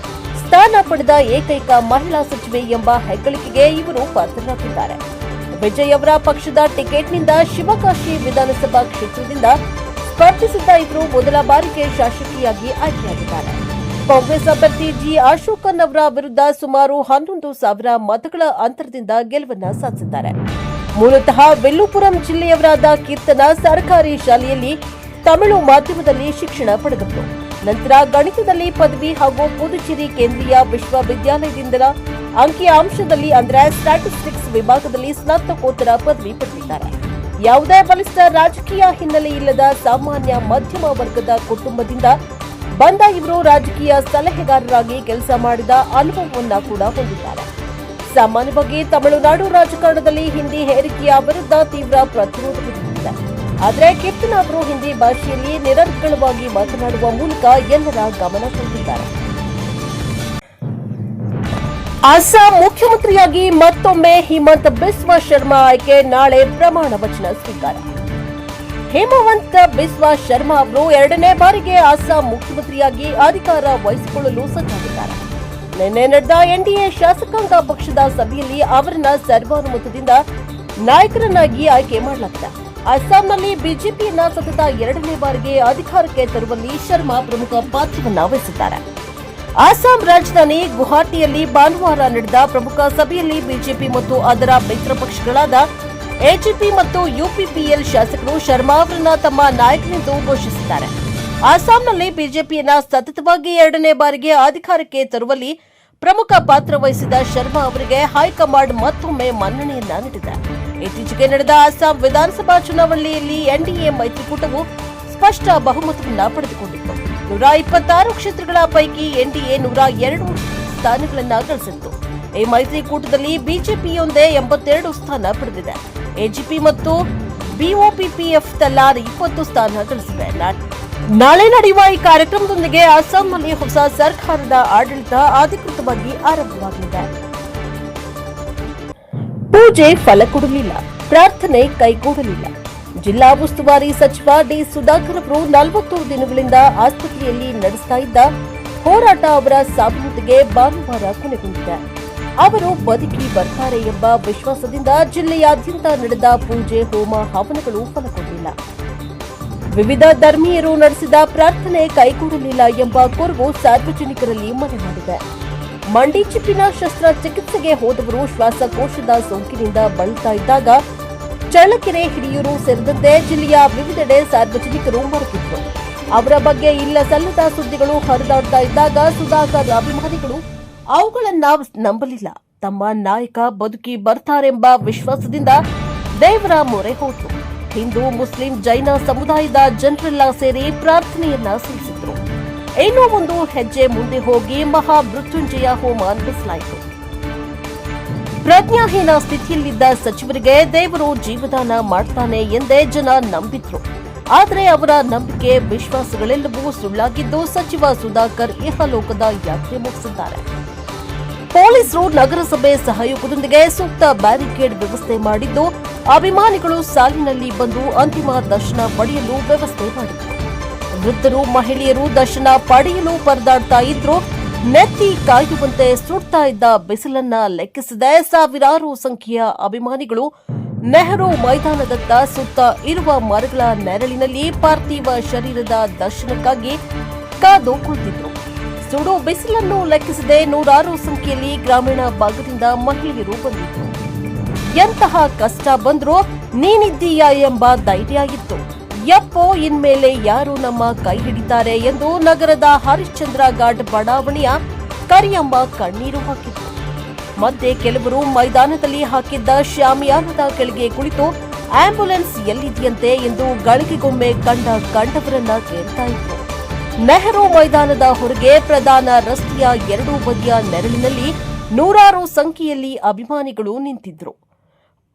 ಸ್ಥಾನ ಪಡೆದ ಏಕೈಕ ಮಹಿಳಾ ಸಚಿವೆ ಎಂಬ ಹೆಗ್ಗಳಿಕೆಗೆ ಇವರು ಪಾತ್ರರಾಗಿದ್ದಾರೆ. ವಿಜಯ್ ಅವರ ಪಕ್ಷದ ಟಿಕೆಟ್ನಿಂದ ಶಿವಕಾಶಿ ವಿಧಾನಸಭಾ ಕ್ಷೇತ್ರದಿಂದ ಸ್ಪರ್ಧಿಸಿದ್ದ ಇವರು ಮೊದಲ ಬಾರಿಗೆ ಶಾಸಕಿಯಾಗಿ ಆಯ್ಕೆಯಾಗಿದ್ದಾರೆ. ಕಾಂಗ್ರೆಸ್ ಅಭ್ಯರ್ಥಿ ಜಿ ಅಶೋಕನ್ ಅವರ ವಿರುದ್ಧ ಸುಮಾರು 11,000 ಮತಗಳ ಅಂತರದಿಂದ ಗೆಲುವನ್ನ ಸಾಧಿಸಿದ್ದಾರೆ. ಮೂಲತಃ ವಿಲ್ಲುಪುರಂ ಜಿಲ್ಲೆಯವರಾದ ಕೀರ್ತನ ಸರ್ಕಾರಿ ಶಾಲೆಯಲ್ಲಿ ತಮಿಳು ಮಾಧ್ಯಮದಲ್ಲಿ ಶಿಕ್ಷಣ ಪಡೆದವರು. ನಂತರ ಗಣಿತದಲ್ಲಿ ಪದವಿ ಹಾಗೂ ಪುದುಚೇರಿ ಕೇಂದ್ರೀಯ ವಿಶ್ವವಿದ್ಯಾಲಯದಿಂದ ಅಂಕಿಅಂಶದಲ್ಲಿ ಅಂದರೆ ಸ್ಟ್ಯಾಟಿಸ್ಟಿಕ್ಸ್ ವಿಭಾಗದಲ್ಲಿ ಸ್ನಾತಕೋತ್ತರ ಪದವಿ ಪಡೆದಿದ್ದಾರೆ. ಯಾವುದೇ ಬಲಿಷ್ಠ ರಾಜಕೀಯ ಹಿನ್ನೆಲೆ ಇಲ್ಲದ ಸಾಮಾನ್ಯ ಮಧ್ಯಮ ವರ್ಗದ ಕುಟುಂಬದಿಂದ ಬಂದ ಇವರು ರಾಜಕೀಯ ಸಲಹೆಗಾರರಾಗಿ ಕೆಲಸ ಮಾಡಿದ ಅನುಭವವನ್ನ ಕೂಡ ಹೊಂದಿದ್ದಾರೆ. ಸಾಮಾನ್ಯವಾಗಿ ತಮಿಳುನಾಡು ರಾಜಕಾರಣದಲ್ಲಿ ಹಿಂದಿ ಹೇರಿಕೆಯ ವಿರುದ್ಧ ತೀವ್ರ ಪ್ರತಿರೋಧವಿದೆ. ಆದರೆ ಕೀರ್ತನ ಅವರು ಹಿಂದಿ ಭಾಷೆಯಲ್ಲಿ ನಿರರ್ಗಳವಾಗಿ ಮಾತನಾಡುವ ಮೂಲಕ ಎಲ್ಲರ ಗಮನ ಸೆಳೆದಿದ್ದಾರೆ. ಅಸ್ಸಾಂ ಮುಖ್ಯಮಂತ್ರಿಯಾಗಿ ಮತ್ತೊಮ್ಮೆ ಹಿಮಂತ ಬಿಸ್ವಾ ಶರ್ಮಾ ಆಯ್ಕೆ. ನಾಳೆ ಪ್ರಮಾಣ ವಚನ ಸ್ವೀಕಾರ. ಹೇಮವಂತ್ ಬಿಸ್ವಾ ಶರ್ಮಾ ಅವರು 2ನೇ ಬಾರಿಗೆ ಅಸ್ಸಾಂ ಮುಖ್ಯಮಂತ್ರಿಯಾಗಿ ಅಧಿಕಾರ ವಹಿಸಿಕೊಳ್ಳಲು ಸಜ್ಜಾಗಿದ್ದಾರೆ. ನಿನ್ನೆ ನಡೆದ ಎನ್ಡಿಎ ಶಾಸಕಾಂಗ ಪಕ್ಷದ ಸಭೆಯಲ್ಲಿ ಅವರನ್ನ ಸರ್ವಾನುಮತದಿಂದ ನಾಯಕರನ್ನಾಗಿ ಆಯ್ಕೆ ಮಾಡಲಾಗಿದೆ. ಅಸ್ಸಾಂನಲ್ಲಿ ಬಿಜೆಪಿಯನ್ನ ಸತತ 2ನೇ ಬಾರಿಗೆ ಅಧಿಕಾರಕ್ಕೆ ತರುವಲ್ಲಿ ಶರ್ಮಾ ಪ್ರಮುಖ ಪಾತ್ರವನ್ನ ವಹಿಸಿದ್ದಾರೆ. ಅಸ್ಸಾಂ ರಾಜಧಾನಿ ಗುವಾಹಟಿಯಲ್ಲಿ ಭಾನುವಾರ ನಡೆದ ಪ್ರಮುಖ ಸಭೆಯಲ್ಲಿ ಬಿಜೆಪಿ ಮತ್ತು ಅದರ ಮಿತ್ರ ಪಕ್ಷಗಳಾದ ಎಜಿಪಿ ಮತ್ತು ಯುಪಿಪಿಎಲ್ ಶಾಸಕರು ಶರ್ಮಾ ಅವರನ್ನ ತಮ್ಮ ನಾಯಕನೆಂದು ಘೋಷಿಸಿದ್ದಾರೆ. ಅಸ್ಸಾಂನಲ್ಲಿ ಬಿಜೆಪಿಯನ್ನ ಸತತವಾಗಿ 2ನೇ ಬಾರಿಗೆ ಅಧಿಕಾರಕ್ಕೆ ತರುವಲ್ಲಿ ಪ್ರಮುಖ ಪಾತ್ರ ವಹಿಸಿದ ಶರ್ಮಾ ಅವರಿಗೆ ಹೈಕಮಾಂಡ್ ಮತ್ತೊಮ್ಮೆ ಮನ್ನಣೆಯನ್ನ ನೀಡಿದೆ. ಇತ್ತೀಚೆಗೆ ನಡೆದ ಅಸ್ಸಾಂ ವಿಧಾನಸಭಾ ಚುನಾವಣೆಯಲ್ಲಿ ಎನ್ಡಿಎ ಮೈತ್ರಿಕೂಟವು ಸ್ಪಷ್ಟ ಬಹುಮತವನ್ನ ಪಡೆದುಕೊಂಡಿತ್ತು. 126 ಕ್ಷೇತ್ರಗಳ ಪೈಕಿ ಎನ್ಡಿಎ 102 ಸ್ಥಾನಗಳನ್ನ ಗಳಿಸಿತ್ತು. ಈ ಮೈತ್ರಿಕೂಟದಲ್ಲಿ ಬಿಜೆಪಿಯೊಂದೇ 82 ಸ್ಥಾನ ಪಡೆದಿದೆ. ಎಜಿಪಿ ಮತ್ತು ಬಿಒಪಿಪಿಎಫ್ ತಲಾ 20 ಸ್ಥಾನ ಗಳಿಸಿವೆ. ನಾಳೆ ನಡೆಯುವ ಈ ಕಾರ್ಯಕ್ರಮದೊಂದಿಗೆ ಅಸ್ಸಾಂನಲ್ಲಿ ಹೊಸ ಸರ್ಕಾರದ ಆಡಳಿತ ಅಧಿಕೃತವಾಗಿ ಆರಂಭವಾಗಲಿದೆ. ಪೂಜೆ ಫಲ ಕೊಡಲಿಲ್ಲ, ಪ್ರಾರ್ಥನೆ ಕೈಗೂಡಲಿಲ್ಲ. ಜಿಲ್ಲಾ ಉಸ್ತುವಾರಿ ಸಚಿವ ಡಿ ಸುಧಾಕರ್ ಅವರು 40 ದಿನಗಳಿಂದ ಆಸ್ಪತ್ರೆಯಲ್ಲಿ ನಡೆಸ್ತಾ ಇದ್ದ ಹೋರಾಟ ಅವರ ಸಾವನ್ನೊಂದಿಗೆ ಭಾನುವಾರ ಕೊನೆಗೊಂಡಿದೆ. ಅವರು ಬದುಕಿ ಬರ್ತಾರೆ ಎಂಬ ವಿಶ್ವಾಸದಿಂದ ಜಿಲ್ಲೆಯಾದ್ಯಂತ ನಡೆದ ಪೂಜೆ ಹೋಮ ಹವನಗಳು ಫಲಗೊಂಡಿಲ್ಲ. ವಿವಿಧ ಧರ್ಮೀಯರು ನಡೆಸಿದ ಪ್ರಾರ್ಥನೆ ಕೈಗೂಡಲಿಲ್ಲ ಎಂಬ ಕೊರಗು ಸಾರ್ವಜನಿಕರಲ್ಲಿ ಮನೆ ಮಾಡಿದೆ. ಮಂಡಿ ಚಿಪ್ಪಿನ ಶಸ್ತ್ರಚಿಕಿತ್ಸೆಗೆ ಹೋದವರು ಶ್ವಾಸಕೋಶದ ಸೋಂಕಿನಿಂದ ಬಳಲ್ತಾ ಇದ್ದಾಗ ಚಳ್ಳಕೆರೆ, ಹಿರಿಯೂರು ಸೇರಿದಂತೆ ಜಿಲ್ಲೆಯ ವಿವಿಧೆಡೆ ಸಾರ್ವಜನಿಕರು ಮರುಗಿದ್ರು. ಅವರ ಬಗ್ಗೆ ಇಲ್ಲ ಸಲ್ಲದ ಸುದ್ದಿಗಳು ಹರಿದಾಡ್ತಾ ಇದ್ದಾಗ ಸುಧಾಕರ್ ಅಭಿಮಾನಿಗಳು ಅವುಗಳನ್ನ ನಂಬಲಿಲ್ಲ. ತಮ್ಮ ನಾಯಕ ಬದುಕಿ ಬರ್ತಾರೆಂಬ ವಿಶ್ವಾಸದಿಂದ ದೇವರ ಮೊರೆ ಹೋದ್ರು. ಹಿಂದೂ, ಮುಸ್ಲಿಂ, ಜೈನ ಸಮುದಾಯದ ಜನರೆಲ್ಲ ಸೇರಿ ಪ್ರಾರ್ಥನೆಯನ್ನ ಸಲ್ಲಿಸಿದ್ರು. ಇನ್ನೂ ಒಂದು ಹೆಜ್ಜೆ ಮುಂದೆ ಹೋಗಿ ಮಹಾಮೃತ್ಯುಂಜಯ ಹೋಮ ನಡೆಸಲಾಯಿತು. ಪ್ರಜ್ಞಾಹೀನ ಸ್ಥಿತಿಯಲ್ಲಿದ್ದ ಸಚಿವರಿಗೆ ದೇವರು ಜೀವದಾನ ಮಾಡ್ತಾನೆ ಎಂದೇ ಜನ ನಂಬಿದ್ರು. ಆದರೆ ಅವರ ನಂಬಿಕೆ, ವಿಶ್ವಾಸಗಳೆಲ್ಲವೂ ಸುಳ್ಳಾಗಿದ್ದು ಸಚಿವ ಸುಧಾಕರ್ ಇಹಲೋಕದ ಯಾತ್ರೆ ಮುಗಿಸಿದ್ದಾರೆ. ಪೊಲೀಸರು ನಗರಸಭೆ ಸಹಯೋಗದೊಂದಿಗೆ ಸೂಕ್ತ ಬ್ಯಾರಿಕೇಡ್ ವ್ಯವಸ್ಥೆ ಮಾಡಿದ್ದು ಅಭಿಮಾನಿಗಳು ಸಾಲಿನಲ್ಲಿ ಬಂದು ಅಂತಿಮ ದರ್ಶನ ಪಡೆಯಲು ವ್ಯವಸ್ಥೆ ಮಾಡಿದ್ರು. ವೃದ್ಧರು, ಮಹಿಳೆಯರು ದರ್ಶನ ಪಡೆಯಲು ಪರದಾಡ್ತಾ ಇದ್ರು. ನೆತ್ತಿ ಕಾಯುವಂತೆ ಸುಡ್ತಾ ಇದ್ದ ಬಿಸಿಲನ್ನ ಲೆಕ್ಕಿಸದೆ ಸಾವಿರಾರು ಸಂಖ್ಯೆಯ ಅಭಿಮಾನಿಗಳು ನೆಹರು ಮೈದಾನದತ್ತ ಸುತ್ತ ಇರುವ ಮರಗಳ ನೆರಳಿನಲ್ಲಿ ಪಾರ್ಥಿವ ಶರೀರದ ದರ್ಶನಕ್ಕಾಗಿ ಕಾದು ಕುಳಿತಿದ್ರು. ಸುಡು ಬಿಸಿಲನ್ನು ಲೆಕ್ಕಿಸದೆ ನೂರಾರು ಸಂಖ್ಯೆಯಲ್ಲಿ ಗ್ರಾಮೀಣ ಭಾಗದಿಂದ ಮಹಿಳೆಯರು ಬಂದಿದ್ರು. ಎಂತಹ ಕಷ್ಟ ಬಂದ್ರೂ ನೀನಿದ್ದೀಯಾ ಎಂಬ ಧೈರ್ಯ ಇತ್ತು. ಯಪ್ಪೋ, ಇನ್ಮೇಲೆ ಯಾರು ನಮ್ಮ ಕೈ ಹಿಡಿತಾರೆ ಎಂದು ನಗರದ ಹರಿಶ್ಚಂದ್ರ ಘಾಟ್ ಬಡಾವಣೆಯ ಕರಿಯಮ್ಮ ಕಣ್ಣೀರು ಹಾಕಿದ್ರು. ಮತ್ತೆ ಕೆಲವರು ಮೈದಾನದಲ್ಲಿ ಹಾಕಿದ್ದ ಶಾಮಿಯಾನದ ಕೆಳಗೆ ಕುಳಿತು ಆಂಬ್ಯುಲೆನ್ಸ್ ಎಲ್ಲಿದೆಯಂತೆ ಎಂದು ಗಳಿಗೆಗೊಮ್ಮೆ ಕಂಡವರನ್ನ ಕೇಳ್ತಾ ಇದ್ರು. ನೆಹರು ಮೈದಾನದ ಹೊರಗೆ ಪ್ರಧಾನ ರಸ್ತೆಯ ಎರಡೂ ಬದಿಯ ನೆರಳಿನಲ್ಲಿ ನೂರಾರು ಸಂಖ್ಯೆಯಲ್ಲಿ ಅಭಿಮಾನಿಗಳು ನಿಂತಿದ್ರು.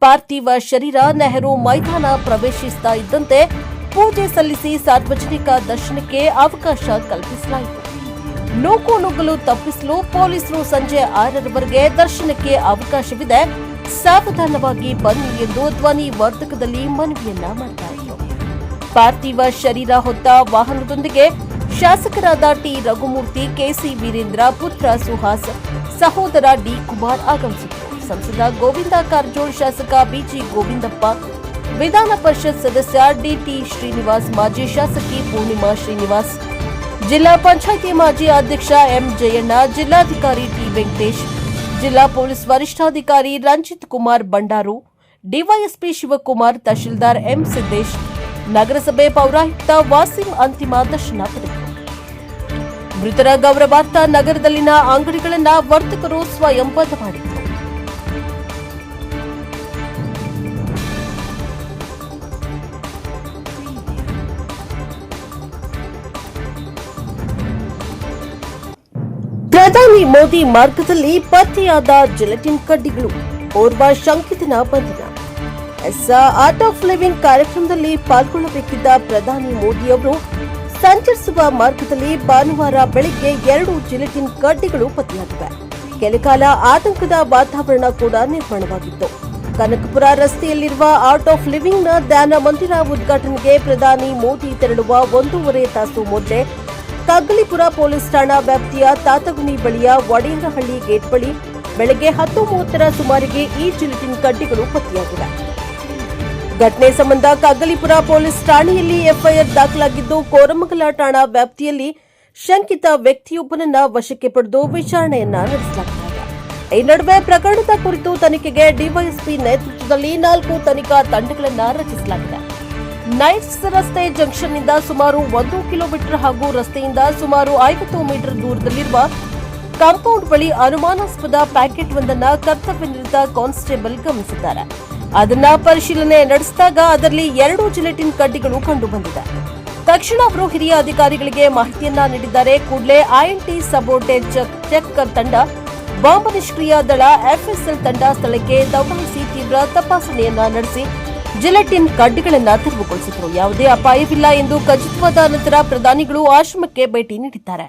ಪಾರ್ಥಿವ ಶರೀರ ನೆಹರು ಮೈದಾನ ಪ್ರವೇಶಿಸ್ತಾ ಇದ್ದಂತೆ ಪೂಜೆ ಸಲ್ಲಿಸಿ ಸಾರ್ವಜನಿಕ ದರ್ಶನಕ್ಕೆ ಅವಕಾಶ ಕಲ್ಪಿಸಲಾಯಿತು. ನೂಕು ನುಗ್ಗಲು ತಪ್ಪಿಸಲು ಪೊಲೀಸರು ಸಂಜೆ 6ರವರೆಗೆ ದರ್ಶನಕ್ಕೆ ಅವಕಾಶವಿದೆ, ಸಾವಧಾನವಾಗಿ ಬನ್ನಿ ಎಂದು ಧ್ವನಿ ವರ್ಧಕದಲ್ಲಿ ಮನವಿಯನ್ನ ಮಾಡಿದರು. ಪಾರ್ಥಿವ ಶರೀರ ಹೊತ್ತ ವಾಹನದೊಂದಿಗೆ ಶಾಸಕರಾದ ಟಿ ರಘುಮೂರ್ತಿ, ಕೆಸಿ ವೀರೇಂದ್ರ, ಪುತ್ರ ಸುಹಾಸ್, ಸಹೋದರ ಡಿ ಕುಮಾರ್ ಆಗಮಿಸಿದರು. ಸಂಸದ ಗೋವಿಂದ ಕಾರಜೋಳ್, ಶಾಸಕ ಬಿಜಿ ಗೋವಿಂದಪ್ಪ, ವಿಧಾನ ಪರಿಷತ್ ಸದಸ್ಯ ಡಿಟಿ ಶ್ರೀನಿವಾಸ್, ಮಾಜಿ ಶಾಸಕಿ ಪೂರ್ಣಿಮಾ ಶ್ರೀನಿವಾಸ್, ಜಿಲ್ಲಾ ಪಂಚಾಯಿತಿ ಮಾಜಿ ಅಧ್ಯಕ್ಷ ಎಂ ಜಯಣ್ಣ, ಜಿಲ್ಲಾಧಿಕಾರಿ ಟಿ ವೆಂಕಟೇಶ್, ಜಿಲ್ಲಾ ಪೊಲೀಸ್ ವರಿಷ್ಠಾಧಿಕಾರಿ ರಂಜಿತ್ ಕುಮಾರ್ ಬಂಡಾರು, ಡಿವೈಎಸ್ಪಿ ಶಿವಕುಮಾರ್, ತಹಶೀಲ್ದಾರ್ ಎಂ ಸಿದ್ದೇಶ್, ನಗರಸಭೆ ಪೌರಾಯುಕ್ತ ವಾಸಿಂ ಅಂತಿಮ ದರ್ಶನ ಪಡೆದರು. ಮೃತರ ಗೌರವಾರ್ಥ ನಗರದಲ್ಲಿನ ಅಂಗಡಿಗಳನ್ನು ವರ್ತಕರು ಸ್ವಯಂ ಬಂದ್ ಮಾಡಿದರು. ಪ್ರಧಾನಿ ಮೋದಿ ಮಾರ್ಗದಲ್ಲಿ ಪತ್ತೆಯಾದ ಜಿಲೆಟಿನ್ ಕಡ್ಡಿಗಳು, ಓರ್ವ ಶಂಕಿತನ ಬಂಧನ. ಆರ್ಟ್ ಆಫ್ ಲಿವಿಂಗ್ ಕಾರ್ಯಕ್ರಮದಲ್ಲಿ ಪಾಲ್ಗೊಳ್ಳಬೇಕಿದ್ದ ಪ್ರಧಾನಿ ಮೋದಿ ಅವರು ಸಂಚರಿಸುವ ಮಾರ್ಗದಲ್ಲಿ ಭಾನುವಾರ ಬೆಳಗ್ಗೆ 2 ಜಿಲೆಟಿನ್ ಕಡ್ಡಿಗಳು ಪತ್ತೆಯಾಗಿವೆ. ಕೆಲಕಾಲ ಆತಂಕದ ವಾತಾವರಣ ಕೂಡ ನಿರ್ಮಾಣವಾಗಿತ್ತು. ಕನಕಪುರ ರಸ್ತೆಯಲ್ಲಿರುವ ಆರ್ಟ್ ಆಫ್ ಲಿವಿಂಗ್ನ ಧ್ಯಾನ ಮಂದಿರ ಉದ್ಘಾಟನೆಗೆ ಪ್ರಧಾನಿ ಮೋದಿ ತೆರಳುವ 1.5 ತಾಸು ಮೊದಲೇ ಕಗ್ಗಲಿಪುರ ಪೊಲೀಸ್ ಠಾಣಾ ವ್ಯಾಪ್ತಿಯ ತಾತಗುಣಿ ಬಳಿಯ ಒಡೆಯರಹಳ್ಳಿ ಗೇಟ್ ಬಳಿ ಬೆಳಗ್ಗೆ 10:30ರ ಸುಮಾರಿಗೆ ಈ ಜಿಲೆಟಿನ್ ಕಡ್ಡಿಗಳು ಪತ್ತೆಯಾಗಿವೆ. ಘಟನೆ ಸಂಬಂಧ ಕಗ್ಗಲಿಪುರ ಪೊಲೀಸ್ ಠಾಣೆಯಲ್ಲಿ ಎಫ್ಐಆರ್ ದಾಖಲಾಗಿದ್ದು, ಕೋರಮಂಗಲ ಠಾಣಾ ವ್ಯಾಪ್ತಿಯಲ್ಲಿ ಶಂಕಿತ ವ್ಯಕ್ತಿಯೊಬ್ಬನನ್ನ ವಶಕ್ಕೆ ಪಡೆದು ವಿಚಾರಣೆಯನ್ನ ನಡೆಸಲಾಗುತ್ತಿದೆ. ಈ ನಡುವೆ ಪ್ರಕರಣದ ಕುರಿತು ತನಿಖೆಗೆ ಡಿವೈಎಸ್ಪಿ ನೇತೃತ್ವದಲ್ಲಿ 4 ತನಿಖಾ ತಂಡಗಳನ್ನು ರಚಿಸಲಾಗಿದೆ. ನೈಟ್ಸ್ ರಸ್ತೆ ಜಂಕ್ಷನ್ನಿಂದ ಸುಮಾರು 1 ಕಿಲೋಮೀಟರ್ ಹಾಗೂ ರಸ್ತೆಯಿಂದ ಸುಮಾರು 50 ಮೀಟರ್ ದೂರದಲ್ಲಿರುವ ಕಾಂಪೌಂಡ್ ಬಳಿ ಅನುಮಾನಾಸ್ಪದ ಪ್ಯಾಕೆಟ್ ಒಂದನ್ನ ಕರ್ತವ್ಯ ನಿರತ ಕಾನ್ಸ್ಟೇಬಲ್ ಗಮನಿಸಿದ್ದಾರೆ. ಅದನ್ನ ಪರಿಶೀಲನೆ ನಡೆಸಿದಾಗ ಅದರಲ್ಲಿ 2 ಜಿಲೆಟಿನ್ ಕಡ್ಡಿಗಳು ಕಂಡುಬಂದಿದೆ. ತಕ್ಷಣ ಅವರು ಹಿರಿಯ ಅಧಿಕಾರಿಗಳಿಗೆ ಮಾಹಿತಿಯನ್ನ ನೀಡಿದ್ದಾರೆ. ಕೂಡಲೇ ಐಎನ್ಟಿ ಸಬೋರ್ಟೇಜ್ ಚೆಕ್ ತಂಡ, ಬಾಂಬ್ ನಿಷ್ಕ್ರಿಯ ದಳ, ಎಫ್ಎಸ್ಎಲ್ ತಂಡ ಸ್ಥಳಕ್ಕೆ ದೌಡಾಯಿಸಿ ತೀವ್ರ ತಪಾಸಣೆಯನ್ನ ನಡೆಸಿ ಜಿಲೆಟಿನ್ ಕಡ್ಡಿಗಳನ್ನು ತೆರವುಗೊಳಿಸಿದರು. ಯಾವುದೇ ಅಪಾಯವಿಲ್ಲ ಎಂದು ಖಚಿತವಾದ ನಂತರ ಪ್ರಧಾನಿಗಳು ಆಶ್ರಮಕ್ಕೆ ಭೇಟಿ ನೀಡಿದ್ದಾರೆ.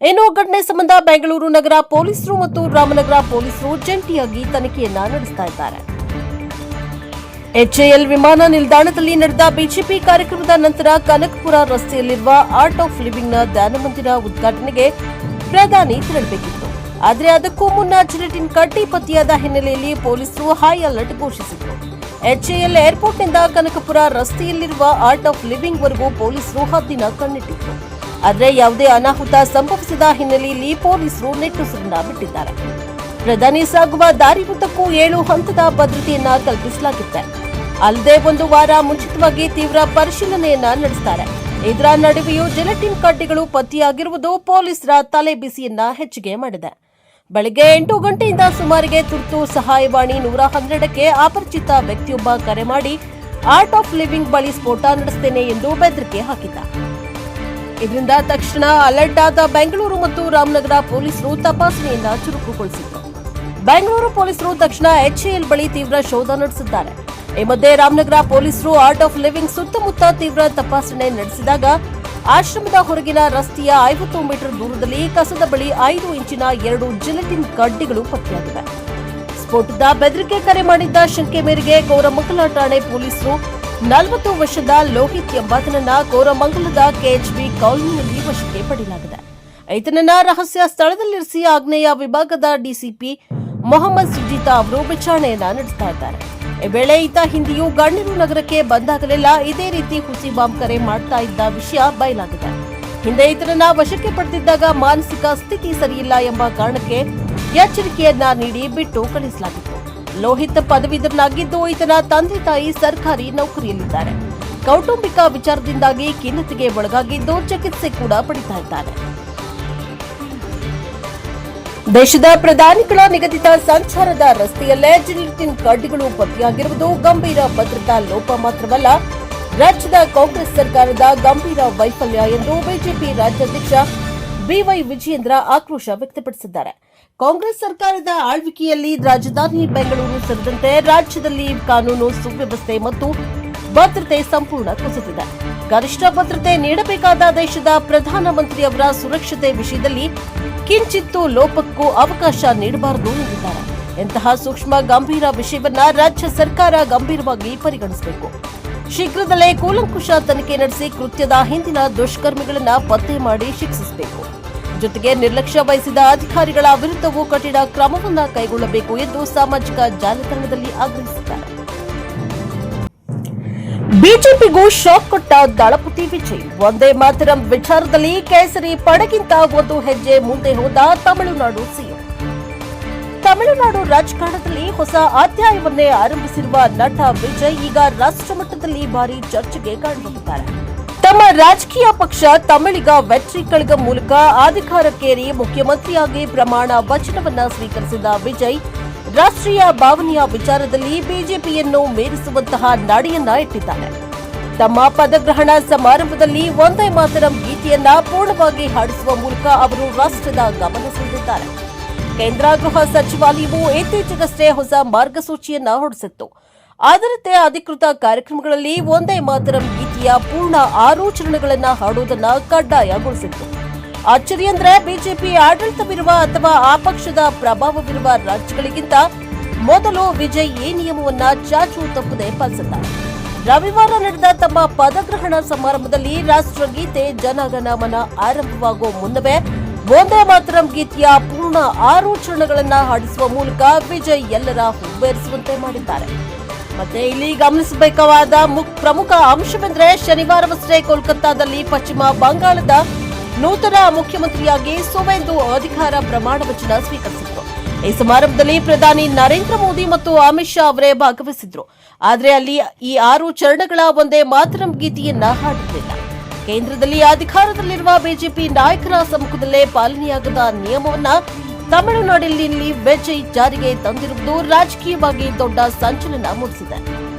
ಇನ್ನು ಘಟನೆ ಸಂಬಂಧ ಬೆಂಗಳೂರು ನಗರ ಪೊಲೀಸರು ಮತ್ತು ರಾಮನಗರ ಪೊಲೀಸರು ಜಂಟಿಯಾಗಿ ತನಿಖೆಯನ್ನ ನಡೆಸ್ತಾ ಇದ್ದಾರೆ. ಎಚ್ಎಎಲ್ ವಿಮಾನ ನಿಲ್ದಾಣದಲ್ಲಿ ನಡೆದ ಬಿಜೆಪಿ ಕಾರ್ಯಕ್ರಮದ ನಂತರ ಕನಕಪುರ ರಸ್ತೆಯಲ್ಲಿರುವ ಆರ್ಟ್ ಆಫ್ ಲಿವಿಂಗ್ನ ಧ್ಯಾನ ಮಂದಿರ ಉದ್ಘಾಟನೆಗೆ ಪ್ರಧಾನಿ ತೆರಳಬೇಕಿತ್ತು. ಆದರೆ ಅದಕ್ಕೂ ಮುನ್ನ ಜಿಲೆಟಿನ್ ಕಡ್ಡಿ ಪತ್ತೆಯಾದ ಹಿನ್ನೆಲೆಯಲ್ಲಿ ಪೊಲೀಸರು ಹೈ ಅಲರ್ಟ್ ಘೋಷಿಸಿದರು. ಎಚ್ಎಎಲ್ ಏರ್ಪೋರ್ಟ್ನಿಂದ ಕನಕಪುರ ರಸ್ತೆಯಲ್ಲಿರುವ ಆರ್ಟ್ ಆಫ್ ಲಿವಿಂಗ್ ವರೆಗೂ ಪೊಲೀಸರು ಹದ್ದಿನ ಕಣ್ಣಿಟ್ಟಿದ್ರು. ಆದರೆ ಯಾವುದೇ ಅನಾಹುತ ಸಂಭವಿಸದ ಹಿನ್ನೆಲೆಯಲ್ಲಿ ಪೊಲೀಸರು ನಿಟ್ಟುಸಿರನ್ನ ಬಿಟ್ಟಿದ್ದಾರೆ. ಪ್ರಧಾನಿ ಸಾಗುವ ದಾರಿ ಉದ್ದಕ್ಕೂ 7 ಹಂತದ ಭದ್ರತೆಯನ್ನ ಕಲ್ಪಿಸಲಾಗಿದೆ. ಅಲ್ಲದೆ ಒಂದು ವಾರ ಮುಂಚಿತವಾಗಿ ತೀವ್ರ ಪರಿಶೀಲನೆಯನ್ನ ನಡೆಸುತ್ತಾರೆ. ಇದರ ನಡುವೆಯೂ ಜಿಲೆಟಿನ್ ಕಡ್ಡಿಗಳು ಪತ್ತೆಯಾಗಿರುವುದು ಪೊಲೀಸರ ತಲೆ ಬಿಸಿಯನ್ನ ಹೆಚ್ಚಿಗೆ ಮಾಡಿದೆ. ಬೆಳಗ್ಗೆ 8 ಗಂಟೆಯಿಂದ ಸುಮಾರಿಗೆ ತುರ್ತು ಸಹಾಯವಾಣಿ 112ಕ್ಕೆ ಅಪರಿಚಿತ ವ್ಯಕ್ತಿಯೊಬ್ಬ ಕರೆ ಮಾಡಿ ಆರ್ಟ್ ಆಫ್ ಲಿವಿಂಗ್ ಬಳಿ ಸ್ಫೋಟ ನಡೆಸುತ್ತೇನೆ ಎಂದು ಬೆದರಿಕೆ ಹಾಕಿದ್ದ. ಇದರಿಂದ ತಕ್ಷಣ ಅಲರ್ಟ್ ಆದ ಬೆಂಗಳೂರು ಮತ್ತು ರಾಮನಗರ ಪೊಲೀಸರು ತಪಾಸಣೆಯನ್ನ ಚುರುಕುಗೊಳಿಸಿದರು. ಬೆಂಗಳೂರು ಪೊಲೀಸರು ತಕ್ಷಣ ಎಚ್ಎಎಲ್ ಬಳಿ ತೀವ್ರ ಶೋಧ ನಡೆಸಿದ್ದಾರೆ. ಈ ಮಧ್ಯೆ ರಾಮನಗರ ಪೊಲೀಸರು ಆರ್ಟ್ ಆಫ್ ಲಿವಿಂಗ್ ಸುತ್ತಮುತ್ತ ತೀವ್ರ ತಪಾಸಣೆ ನಡೆಸಿದಾಗ ಆಶ್ರಮದ ಹೊರಗಿನ ರಸ್ತೆಯ 50 ಮೀಟರ್ ದೂರದಲ್ಲಿ ಕಸದ ಬಳಿ 5 ಇಂಚಿನ 2 ಜಿಲೆಟಿನ್ ಕಡ್ಡಿಗಳು ಪತ್ತೆಯಾಗಿವೆ. ಸ್ಫೋಟದ ಬೆದರಿಕೆ ಕರೆ ಮಾಡಿದ್ದ ಶಂಕೆ ಮೇರೆಗೆ ಕೋರಮಂಗಲ ಠಾಣೆ ಪೊಲೀಸರು 40 ವರ್ಷದ ಲೋಹಿತ್ ಎಂಬಾತನನ್ನ ಕೋರಮಂಗಲದ ಕೆಎಚ್ಬಿ ಕಾಲೋನಿಯಲ್ಲಿ ವಶಕ್ಕೆ ಪಡೆಯಲಾಗಿದೆ. ಈತನನ್ನ ರಹಸ್ಯ ಸ್ಥಳದಲ್ಲಿರಿಸಿ ಆಗ್ನೇಯ ವಿಭಾಗದ ಡಿಸಿಪಿ ಮೊಹಮ್ಮದ್ ಸುಜೀತಾ ಅವರು ವಿಚಾರಣೆಯನ್ನ ನಡೆಸ್ತಾ ಇದ್ದಾರೆ. ಈ ವೇಳೆ ಈತ ಹಿಂದೆಯೂ ಗಣ್ಯರು ನಗರಕ್ಕೆ ಬಂದಾಗಲೆಲ್ಲ ಇದೇ ರೀತಿ ಹುಸಿ ಬಾಂಬ್ ಕರೆ ಮಾಡ್ತಾ ಇದ್ದ ವಿಷಯ ಬಯಲಾಗಿದೆ. ಹಿಂದೆ ಈತನನ್ನ ವಶಕ್ಕೆ ಪಡೆದಿದ್ದಾಗ ಮಾನಸಿಕ ಸ್ಥಿತಿ ಸರಿಯಿಲ್ಲ ಎಂಬ ಕಾರಣಕ್ಕೆ ಎಚ್ಚರಿಕೆಯನ್ನ ನೀಡಿ ಬಿಟ್ಟು ಕಳಿಸಲಾಗಿತ್ತು. ಲೋಹಿತ್ ಪದವೀಧರನಾಗಿದ್ದು ಈತನ ತಂದೆ ತಾಯಿ ಸರ್ಕಾರಿ ನೌಕರಿಯಲ್ಲಿದ್ದಾರೆ. ಕೌಟುಂಬಿಕ ವಿಚಾರದಿಂದಾಗಿ ಖಿನ್ನತೆಗೆ ಒಳಗಾಗಿದ್ದು ಚಿಕಿತ್ಸೆ ಕೂಡ ಪಡಿತಾ ಇದ್ದಾರೆ. ದೇಶದ ಪ್ರಧಾನಿಗಳ ನಿಗದಿತ ಸಂಚಾರದ ರಸ್ತೆಯಲ್ಲೇ ಜಿಲೆಟಿನ್ ಕಡ್ಡಿಗಳು ಪತ್ತೆಯಾಗಿರುವುದು ಗಂಭೀರ ಭದ್ರತಾ ಲೋಪ ಮಾತ್ರವಲ್ಲ, ರಾಜ್ಯದ ಕಾಂಗ್ರೆಸ್ ಸರ್ಕಾರದ ಗಂಭೀರ ವೈಫಲ್ಯ ಎಂದು ಬಿಜೆಪಿ ರಾಜ್ಯಾಧ್ಯಕ್ಷ ಬಿವೈ ವಿಜಯೇಂದ್ರ ಆಕ್ರೋಶ ವ್ಯಕ್ತಪಡಿಸಿದ್ದಾರೆ. ಕಾಂಗ್ರೆಸ್ ಸರ್ಕಾರದ ಆಳ್ವಿಕೆಯಲ್ಲಿ ರಾಜಧಾನಿ ಬೆಂಗಳೂರು ಸೇರಿದಂತೆ ರಾಜ್ಯದಲ್ಲಿ ಕಾನೂನು ಸುವ್ಯವಸ್ಥೆ ಮತ್ತು ಭದ್ರತೆ ಸಂಪೂರ್ಣ ಕುಸಿದಿದೆ. ಗರಿಷ್ಠ ಭದ್ರತೆ ನೀಡಬೇಕಾದ ದೇಶದ ಪ್ರಧಾನಮಂತ್ರಿಯವರ ಸುರಕ್ಷತೆ ವಿಷಯದಲ್ಲಿ ಕಿಂಚಿತ್ತೂ ಲೋಪಕ್ಕೂ ಅವಕಾಶ ನೀಡಬಾರದು ಎಂದಿದ್ದಾರೆ. ಇಂತಹ ಸೂಕ್ಷ್ಮ ಗಂಭೀರ ವಿಷಯವನ್ನ ರಾಜ್ಯ ಸರ್ಕಾರ ಗಂಭೀರವಾಗಿ ಪರಿಗಣಿಸಬೇಕು. ಶೀಘ್ರದಲ್ಲೇ ಕೂಲಂಕುಷ ತನಿಖೆ ನಡೆಸಿ ಕೃತ್ಯದ ಹಿಂದಿನ ದುಷ್ಕರ್ಮಿಗಳನ್ನ ಪತ್ತೆ ಮಾಡಿ ಶಿಕ್ಷಿಸಬೇಕು. ಜೊತೆಗೆ ನಿರ್ಲಕ್ಷ್ಯ ವಹಿಸಿದ ಅಧಿಕಾರಿಗಳ ವಿರುದ್ಧವೂ ಕಠಿಣ ಕ್ರಮವನ್ನ ಕೈಗೊಳ್ಳಬೇಕು ಎಂದು ಸಾಮಾಜಿಕ ಜಾಲತಾಣದಲ್ಲಿ ಆಗ್ರಹಿಸಿದ್ದಾರೆ. ಬಿಜೆಪಿಗೂ ಶಾಕ್ ಕೊಟ್ಟ ದಳಪತಿ ವಿಜಯ್. ವಂದೇ ಮಾತರಂ ವಿಚಾರದಲ್ಲಿ ಕೇಸರಿ ಪಡೆಗಿಂತ ಒಂದು ಹೆಜ್ಜೆ ಮುಂದೆ ಹೋದ ತಮಿಳುನಾಡು ಸಿಎಂ. ತಮಿಳುನಾಡು ರಾಜಕಾರಣದಲ್ಲಿ ಹೊಸ ಅಧ್ಯಾಯವನ್ನೇ ಆರಂಭಿಸಿರುವ ನಟ ವಿಜಯ್ ಈಗ ರಾಷ್ಟ್ರಮಟ್ಟದಲ್ಲಿ ಭಾರಿ ಚರ್ಚೆಗೆ ಕಾರಣವಾಗಿದ್ದಾರೆ. ತಮ್ಮ ರಾಜಕೀಯ ಪಕ್ಷ ತಮಿಳಿಗ ವೆಟ್ರಿ ಕಳಗ ಮೂಲಕ ಅಧಿಕಾರಕ್ಕೇರಿ ಮುಖ್ಯಮಂತ್ರಿಯಾಗಿ ಪ್ರಮಾಣ ವಚನವನ್ನ ಸ್ವೀಕರಿಸಿದ ವಿಜಯ್ ರಾಷ್ಟ್ರೀಯ ಭಾವನೆಯ ವಿಚಾರದಲ್ಲಿ ಬಿಜೆಪಿಯನ್ನು ಮೀರಿಸುವಂತಹ ನಡೆಯನ್ನ ಇಟ್ಟಿದ್ದಾರೆ. ತಮ್ಮ ಪದಗ್ರಹಣ ಸಮಾರಂಭದಲ್ಲಿ ವಂದೇ ಮಾತರಂ ಗೀತೆಯನ್ನ ಪೂರ್ಣವಾಗಿ ಹಾಡಿಸುವ ಮೂಲಕ ಅವರು ರಾಷ್ಟ್ರದ ಗಮನ ಸೆಳೆದಿದ್ದಾರೆ. ಕೇಂದ್ರ ಗೃಹ ಸಚಿವಾಲಯವು ಇತ್ತೀಚೆಗಷ್ಟೇ ಹೊಸ ಮಾರ್ಗಸೂಚಿಯನ್ನ ಹೊರಡಿಸಿತ್ತು. ಅದರಂತೆ ಅಧಿಕೃತ ಕಾರ್ಯಕ್ರಮಗಳಲ್ಲಿ ವಂದೇ ಮಾತರಂ ಗೀತೆಯ ಪೂರ್ಣ 6 ಚರಣಗಳನ್ನು ಹಾಡುವುದನ್ನು ಕಡ್ಡಾಯಗೊಳಿಸಿತ್ತು. ಅಚ್ಚರಿ ಅಂದ್ರೆ ಬಿಜೆಪಿ ಆಡಳಿತವಿರುವ ಅಥವಾ ಆ ಪಕ್ಷದ ಪ್ರಭಾವವಿರುವ ರಾಜ್ಯಗಳಿಗಿಂತ ಮೊದಲು ವಿಜಯ್ ಈ ನಿಯಮವನ್ನ ಚಾಚು ತಪ್ಪದೆ ಪಾಲಿಸಿದ್ದಾರೆ. ರವಿವಾರ ನಡೆದ ತಮ್ಮ ಪದಗ್ರಹಣ ಸಮಾರಂಭದಲ್ಲಿ ರಾಷ್ಟ್ರಗೀತೆ ಜನಗಣಮನ ಆರಂಭವಾಗುವ ಮುನ್ನವೇ ವಂದೇ ಮಾತರಂ ಗೀತೆಯ ಪೂರ್ಣ 6 ಚರಣಗಳನ್ನು ಹಾಡಿಸುವ ಮೂಲಕ ವಿಜಯ್ ಎಲ್ಲರ ಹುಬ್ಬೇರಿಸುವಂತೆ ಮಾಡಿದ್ದಾರೆ. ಮತ್ತೆ ಇಲ್ಲಿ ಗಮನಿಸಬೇಕಾದ ಪ್ರಮುಖ ಅಂಶವೆಂದರೆ ಶನಿವಾರವಷ್ಟೇ ಕೋಲ್ಕತ್ತಾದಲ್ಲಿ ಪಶ್ಚಿಮ ಬಂಗಾಳದ ನೂತನ ಮುಖ್ಯಮಂತ್ರಿಯಾಗಿ ಸುವೇಂದು ಅಧಿಕಾರ ಪ್ರಮಾಣ ವಚನ ಸ್ವೀಕರಿಸಿದ್ರು. ಈ ಸಮಾರಂಭದಲ್ಲಿ ಪ್ರಧಾನಿ ನರೇಂದ್ರ ಮೋದಿ ಮತ್ತು ಅಮಿತ್ ಶಾ ಅವರೇ ಭಾಗವಹಿಸಿದ್ರು. ಆದರೆ ಅಲ್ಲಿ ಈ 6 ಚರಣಗಳ ವಂದೇ ಮಾತರಂ ಗೀತೆಯನ್ನ ಹಾಡುತ್ತಿಲ್ಲ. ಕೇಂದ್ರದಲ್ಲಿ ಅಧಿಕಾರದಲ್ಲಿರುವ ಬಿಜೆಪಿ ನಾಯಕರ ಸಮ್ಮುಖದಲ್ಲೇ ಪಾಲನೆಯಾಗದ ನಿಯಮವನ್ನ ತಮಿಳುನಾಡಿನಲ್ಲಿ ವಿಜಯ್ ಜಾರಿಗೆ ತಂದಿರುವುದು ರಾಜಕೀಯವಾಗಿ ದೊಡ್ಡ ಸಂಚಲನ ಮೂಡಿಸಿದೆ.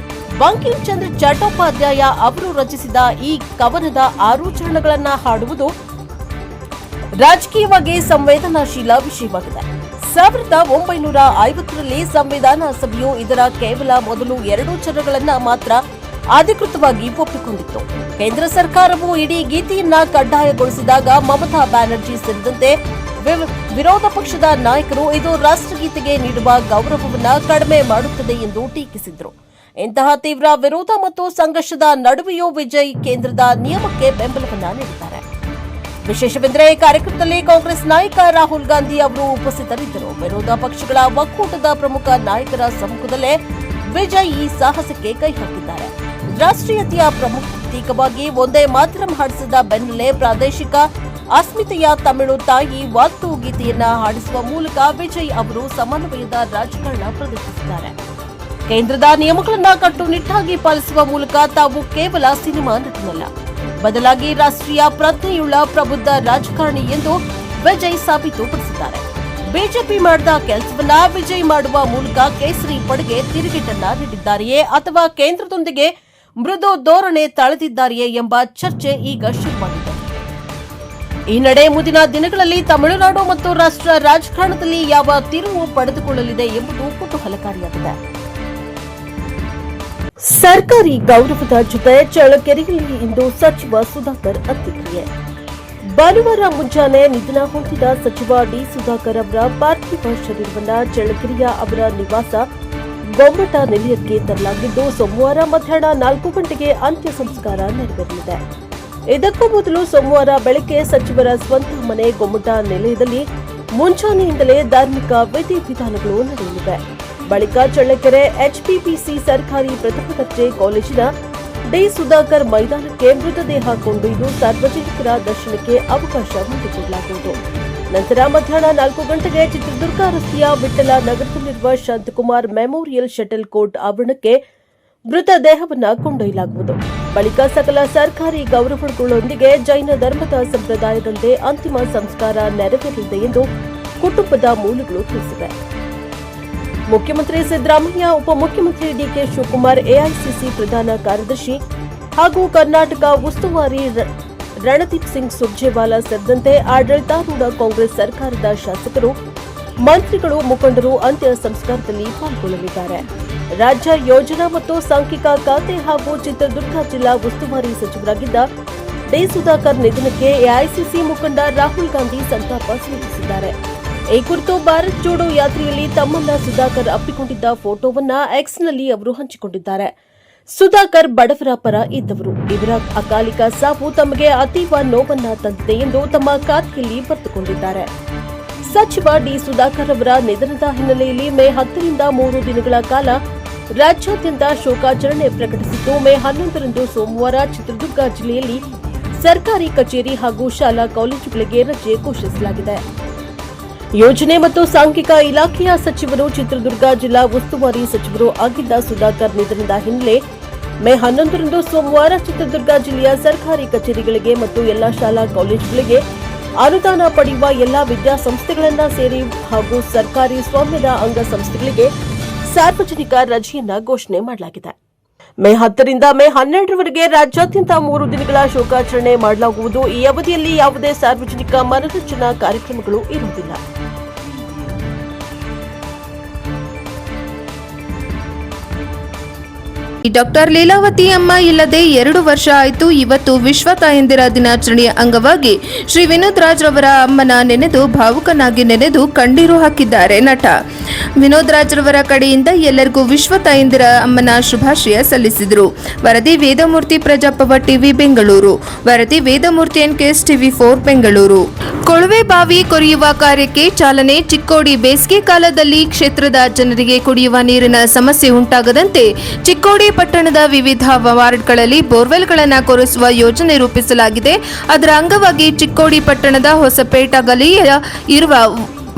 ಬಂಕಿಂ ಚಂದ್ರ ಚಟ್ಟೋಪಾಧ್ಯಾಯ ಅವರು ರಚಿಸಿದ ಈ ಕವನದ 6 ಚರಣಗಳನ್ನು ಹಾಡುವುದು ರಾಜಕೀಯವಾಗಿ ಸಂವೇದನಾಶೀಲ ವಿಷಯವಾಗಿದೆ. 1950ರಲ್ಲಿ ಸಂವಿಧಾನ ಸಭೆಯು ಇದರ ಕೇವಲ ಮೊದಲು 2 ಚರಣಗಳನ್ನು ಮಾತ್ರ ಅಧಿಕೃತವಾಗಿ ಒಪ್ಪಿಕೊಂಡಿತ್ತು. ಕೇಂದ್ರ ಸರ್ಕಾರವು ಇಡೀ ಗೀತೆಯನ್ನ ಕಡ್ಡಾಯಗೊಳಿಸಿದಾಗ ಮಮತಾ ಬ್ಯಾನರ್ಜಿ ಸೇರಿದಂತೆ ವಿರೋಧ ಪಕ್ಷದ ನಾಯಕರು ಇದು ರಾಷ್ಟ್ರಗೀತೆಗೆ ನೀಡುವ ಗೌರವವನ್ನು ಕಡಿಮೆ ಮಾಡುತ್ತದೆ ಎಂದು ಟೀಕಿಸಿದರು. ಇಂತಹ ತೀವ್ರ ವಿರೋಧ ಮತ್ತು ಸಂಘರ್ಷದ ನಡುವೆಯೂ ವಿಜಯ್ ಕೇಂದ್ರದ ನಿಯಮಕ್ಕೆ ಬೆಂಬಲವನ್ನ ನೀಡಿದ್ದಾರೆ. ವಿಶೇಷವೆಂದರೆ ಈ ಕಾರ್ಯಕ್ರಮದಲ್ಲಿ ಕಾಂಗ್ರೆಸ್ ನಾಯಕ ರಾಹುಲ್ ಗಾಂಧಿ ಅವರು ಉಪಸ್ಥಿತರಿದ್ದರು. ವಿರೋಧ ಪಕ್ಷಗಳ ಒಕ್ಕೂಟದ ಪ್ರಮುಖ ನಾಯಕರ ಸಮ್ಮುಖದಲ್ಲೇ ವಿಜಯ್ ಈ ಸಾಹಸಕ್ಕೆ ಕೈ ಹಾಕಿದ್ದಾರೆ. ರಾಷ್ಟ್ರೀಯತೆಯ ಪ್ರತೀಕವಾಗಿ ಒಂದೇ ಮಾತರಂ ಹಾಡಿಸಿದ ಬೆನ್ನಲ್ಲೇ ಪ್ರಾದೇಶಿಕ ಅಸ್ಮಿತೆಯ ತಮಿಳು ತಾಯಿ ವಾಲ್ತು ಗೀತೆಯನ್ನ ಹಾಡಿಸುವ ಮೂಲಕ ವಿಜಯ್ ಅವರು ಸಮನ್ವಯದ ರಾಜಕಾರಣ ಪ್ರದರ್ಶಿಸಿದ್ದಾರೆ. ಕೇಂದ್ರದ ನಿಯಮಗಳನ್ನು ಕಟ್ಟುನಿಟ್ಟಾಗಿ ಪಾಲಿಸುವ ಮೂಲಕ ತಾವು ಕೇವಲ ಸಿನಿಮಾ ನಟನಲ್ಲ, ಬದಲಾಗಿ ರಾಷ್ಟ್ರೀಯ ಪ್ರಜ್ಞೆಯುಳ್ಳ ಪ್ರಬುದ್ಧ ರಾಜಕಾರಣಿ ಎಂದು ವಿಜಯ್ ಸಾಬೀತುಪಡಿಸಿದ್ದಾರೆ. ಬಿಜೆಪಿ ಮಾಡಿದ ಕೆಲಸವನ್ನ ವಿಜಯ್ ಮಾಡುವ ಮೂಲಕ ಕೇಸರಿ ಪಡೆಗೆ ತಿರುಗೇಟನ್ನ ನೀಡಿದ್ದಾರೆಯೇ ಅಥವಾ ಕೇಂದ್ರದೊಂದಿಗೆ ಮೃದು ಧೋರಣೆ ತಳೆದಿದ್ದಾರೆಯೇ ಎಂಬ ಚರ್ಚೆ ಈಗ ಶುರುವಾಗಿದೆ. ಈ ನಡೆ ಮುಂದಿನ ದಿನಗಳಲ್ಲಿ ತಮಿಳುನಾಡು ಮತ್ತು ರಾಷ್ಟ್ರ ರಾಜಕಾರಣದಲ್ಲಿ ಯಾವ ತಿರುವು ಪಡೆದುಕೊಳ್ಳಲಿದೆ ಎಂಬುದು ಕುತೂಹಲಕಾರಿಯಾಗಿದೆ. ಸರ್ಕಾರಿ ಗೌರವದ ಜೊತೆ ಚಳ್ಳಕೆರೆಯಲ್ಲಿ ಇಂದು ಸಚಿವ ಸುಧಾಕರ್ ಅಂತ್ಯಕ್ರಿಯೆ. ಭಾನುವಾರ ಮುಂಜಾನೆ ನಿಧನ ಹೊಂದಿದ ಸಚಿವ ಡಿ ಸುಧಾಕರ್ ಅವರ ಪಾರ್ಥಿವ ಶರೀರವನ್ನು ಚಳ್ಳಕೆರೆಯ ಅವರ ನಿವಾಸ ಗೊಮ್ಮಟ ನಿಲಯಕ್ಕೆ ತರಲಾಗಿದ್ದು, ಸೋಮವಾರ ಮಧ್ಯಾಹ್ನ 4 ಗಂಟೆಗೆ ಅಂತ್ಯ ಸಂಸ್ಕಾರ ನೆರವೇರಲಿದೆ. ಇದಕ್ಕೂ ಮೊದಲು ಸೋಮವಾರ ಬೆಳಗ್ಗೆ ಸಚಿವರ ಸ್ವಂತ ಮನೆ ಗೊಮ್ಮಟ ನಿಲಯದಲ್ಲಿ ಮುಂಜಾನೆಯಿಂದಲೇ ಧಾರ್ಮಿಕ ವಿಧಿವಿಧಾನಗಳು ನಡೆಯಲಿವೆ. ಬಳಿಕ ಚಳ್ಳಕೆರೆ ಎಚ್ಪಿಪಿಸಿ ಸರ್ಕಾರಿ ಪ್ರಥಮ ದರ್ಜೆ ಕಾಲೇಜಿನ ಡಿ ಸುಧಾಕರ್ ಮೈದಾನಕ್ಕೆ ಮೃತದೇಹ ಕೊಂಡೊಯ್ದು ಸಾರ್ವಜನಿಕರ ದರ್ಶನಕ್ಕೆ ಅವಕಾಶ ಮಾಡಿಕೊಡಲಾಗುವುದು. ನಂತರ ಮಧ್ಯಾಹ್ನ 4 ಗಂಟೆಗೆ ಚಿತ್ರದುರ್ಗ ರಸ್ತೆಯ ವಿಠ್ಠಲ ನಗರದಲ್ಲಿರುವ ಶಾಂತಕುಮಾರ್ ಮೆಮೋರಿಯಲ್ ಶಟಲ್ ಕೋರ್ಟ್ ಆವರಣಕ್ಕೆ ಮೃತದೇಹವನ್ನು ಕೊಂಡೊಯ್ಯಲಾಗುವುದು. ಬಳಿಕ ಸಕಲ ಸರ್ಕಾರಿ ಗೌರವಗಳೊಂದಿಗೆ ಜೈನ ಧರ್ಮದ ಸಂಪ್ರದಾಯದಂತೆ ಅಂತಿಮ ಸಂಸ್ಕಾರ ನೆರವೇರಲಿದೆ ಎಂದು ಕುಟುಂಬದ ಮೂಲಗಳು ತಿಳಿಸಿವೆ. ಮುಖ್ಯಮಂತ್ರಿ ಸಿದ್ದರಾಮಯ್ಯ, ಉಪಮುಖ್ಯಮಂತ್ರಿ ಡಿಕೆ ಶಿವಕುಮಾರ್, ಎಐಸಿಸಿ ಪ್ರಧಾನ ಕಾರ್ಯದರ್ಶಿ ಹಾಗೂ ಕರ್ನಾಟಕ ಉಸ್ತುವಾರಿ ರಣದೀಪ್ ಸಿಂಗ್ ಸುರ್ಜೇವಾಲಾ ಸೇರಿದಂತೆ ಆಡಳಿತಾರೂಢ ಕಾಂಗ್ರೆಸ್ ಸರ್ಕಾರದ ಶಾಸಕರು, ಮಂತ್ರಿಗಳು, ಮುಖಂಡರು ಅಂತ್ಯ ಸಂಸ್ಕಾರದಲ್ಲಿ ಪಾಲ್ಗೊಳ್ಳಲಿದ್ದಾರೆ. ರಾಜ್ಯ ಯೋಜನಾ ಮತ್ತು ಸಾಂಖ್ಯಿಕ ಖಾತೆ ಹಾಗೂ ಚಿತ್ರದುರ್ಗ ಜಿಲ್ಲಾ ಉಸ್ತುವಾರಿ ಸಚಿವರಾಗಿದ್ದ ಡಿ ಸುಧಾಕರ್ ನಿಧನಕ್ಕೆ ಎಐಸಿಸಿ ಮುಖಂಡ ರಾಹುಲ್ ಗಾಂಧಿ ಸಂತಾಪ ಸೂಚಿಸಿದ್ದಾರೆ. ಈ ಕುರಿತು ಭಾರತ್ ಜೋಡೋ ಯಾತ್ರೆಯಲ್ಲಿ ತಮ್ಮನ್ನ ಸುಧಾಕರ್ ಅಪ್ಪಿಕೊಂಡಿದ್ದ ಫೋಟೋವನ್ನ ಎಕ್ಸ್ನಲ್ಲಿ ಅವರು ಹಂಚಿಕೊಂಡಿದ್ದಾರೆ. ಸುಧಾಕರ್ ಬಡವರ ಪರ ಇದ್ದವರು. ಇವರ ಅಕಾಲಿಕ ಸಾವು ತಮಗೆ ಅತೀವ ನೋವನ್ನ ತಂದಿದೆ ಎಂದು ತಮ್ಮ ಖಾತೆಯಲ್ಲಿ ಬರೆದುಕೊಂಡಿದ್ದಾರೆ. ಸಚಿವ ಡಿ ಸುಧಾಕರ್ ಅವರ ನಿಧನದ ಹಿನ್ನೆಲೆಯಲ್ಲಿ ಮೇ 10ರಿಂದ 3 ದಿನಗಳ ಕಾಲ ರಾಜ್ಯಾದ್ಯಂತ ಶೋಕಾಚರಣೆ ಪ್ರಕಟಿಸಿದ್ದು, ಮೇ 11ರಂದು ಸೋಮವಾರ ಚಿತ್ರದುರ್ಗ ಜಿಲ್ಲೆಯಲ್ಲಿ ಸರ್ಕಾರಿ ಕಚೇರಿ ಹಾಗೂ ಶಾಲಾ ಕಾಲೇಜುಗಳಿಗೆ ರಜೆ ಘೋಷಿಸಲಾಗಿದೆ. ಯೋಜನೆ ಮತ್ತು ಸಾಂಖ್ಯಿಕ ಇಲಾಖೆಯ ಸಚಿವರು, ಚಿತ್ರದುರ್ಗ ಜಿಲ್ಲಾ ಉಸ್ತುವಾರಿ ಸಚಿವರು ಆಗಿದ್ದ ಸುಧಾಕರ್ ನಿಧನದ ಹಿನ್ನೆಲೆ ಮೇ 11ರಂದು ಸೋಮವಾರ ಚಿತ್ರದುರ್ಗ ಜಿಲ್ಲೆಯ ಸರ್ಕಾರಿ ಕಚೇರಿಗಳಿಗೆ ಮತ್ತು ಎಲ್ಲಾ ಶಾಲಾ ಕಾಲೇಜುಗಳಿಗೆ ಅನುದಾನ ಪಡೆಯುವ ಎಲ್ಲಾ ವಿದ್ಯಾಸಂಸ್ಥೆಗಳನ್ನ ಸೇರಿ ಹಾಗೂ ಸರ್ಕಾರಿ ಸ್ವಾಮ್ಯದ ಅಂಗಸಂಸ್ಥೆಗಳಿಗೆ ಸಾರ್ವಜನಿಕ ರಜೆಯನ್ನ ಘೋಷಣೆ ಮಾಡಲಾಗಿದೆ. ಮೇ 10ರಿಂದ ಮೇ 12ರವರೆಗೆ ರಾಜ್ಯಾದ್ಯಂತ 3 ದಿನಗಳ ಶೋಕಾಚರಣೆ ಮಾಡಲಾಗುವುದು. ಈ ಅವಧಿಯಲ್ಲಿ ಯಾವುದೇ ಸಾರ್ವಜನಿಕ ಮನರಂಜನಾ ಕಾರ್ಯಕ್ರಮಗಳು ಇರುವುದಿಲ್ಲ. ಡಾಕ್ಟರ್ ಲೀಲಾವತಿ ಅಮ್ಮ ಇಲ್ಲದೆ 2 ವರ್ಷ ಆಯಿತು. ಇವತ್ತು ವಿಶ್ವ ತಾಯಂದಿರ ದಿನಾಚರಣೆಯ ಅಂಗವಾಗಿ ಶ್ರೀ ವಿನೋದ್ ರಾಜ್ ರವರ ಅಮ್ಮನ ನೆನೆದು ಭಾವುಕನಾಗಿ ನೆನೆದು ಕಣ್ಣೀರು ಹಾಕಿದ್ದಾರೆ ನಟ. ವಿನೋದ್ ರಾಜ್ ರವರ ಕಡೆಯಿಂದ ಎಲ್ಲರಿಗೂ ವಿಶ್ವ ತಾಯಂದಿರ ಅಮ್ಮನ ಶುಭಾಶಯ ಸಲ್ಲಿಸಿದರು. ವರದಿ ವೇದಮೂರ್ತಿ ಪ್ರಜಾಪವ ಟಿವಿ ಬೆಂಗಳೂರು. ವರದಿ ವೇದಮೂರ್ತಿ ಎನ್ಕೆಎಸ್ ಟಿವಿ 4 ಬೆಂಗಳೂರು. ಕೊಳವೆ ಬಾವಿ ಕೊರೆಯುವ ಕಾರ್ಯಕ್ಕೆ ಚಾಲನೆ. ಚಿಕ್ಕೋಡಿ ಬೇಸಿಗೆ ಕಾಲದಲ್ಲಿ ಕ್ಷೇತ್ರದ ಜನರಿಗೆ ಕುಡಿಯುವ ನೀರಿನ ಸಮಸ್ಯೆ ಉಂಟಾಗದಂತೆ ಚಿಕ್ಕೋಡಿ ಪಟ್ಟಣದ ವಿವಿಧ ವಾರ್ಡ್ಗಳಲ್ಲಿ ಬೋರ್ವೆಲ್ಗಳನ್ನು ಕೊರೆಸುವ ಯೋಜನೆ ರೂಪಿಸಲಾಗಿದೆ. ಅದರ ಅಂಗವಾಗಿ ಚಿಕ್ಕೋಡಿ ಪಟ್ಟಣದ ಹೊಸಪೇಟ ಗಲಿಯ ಇರುವ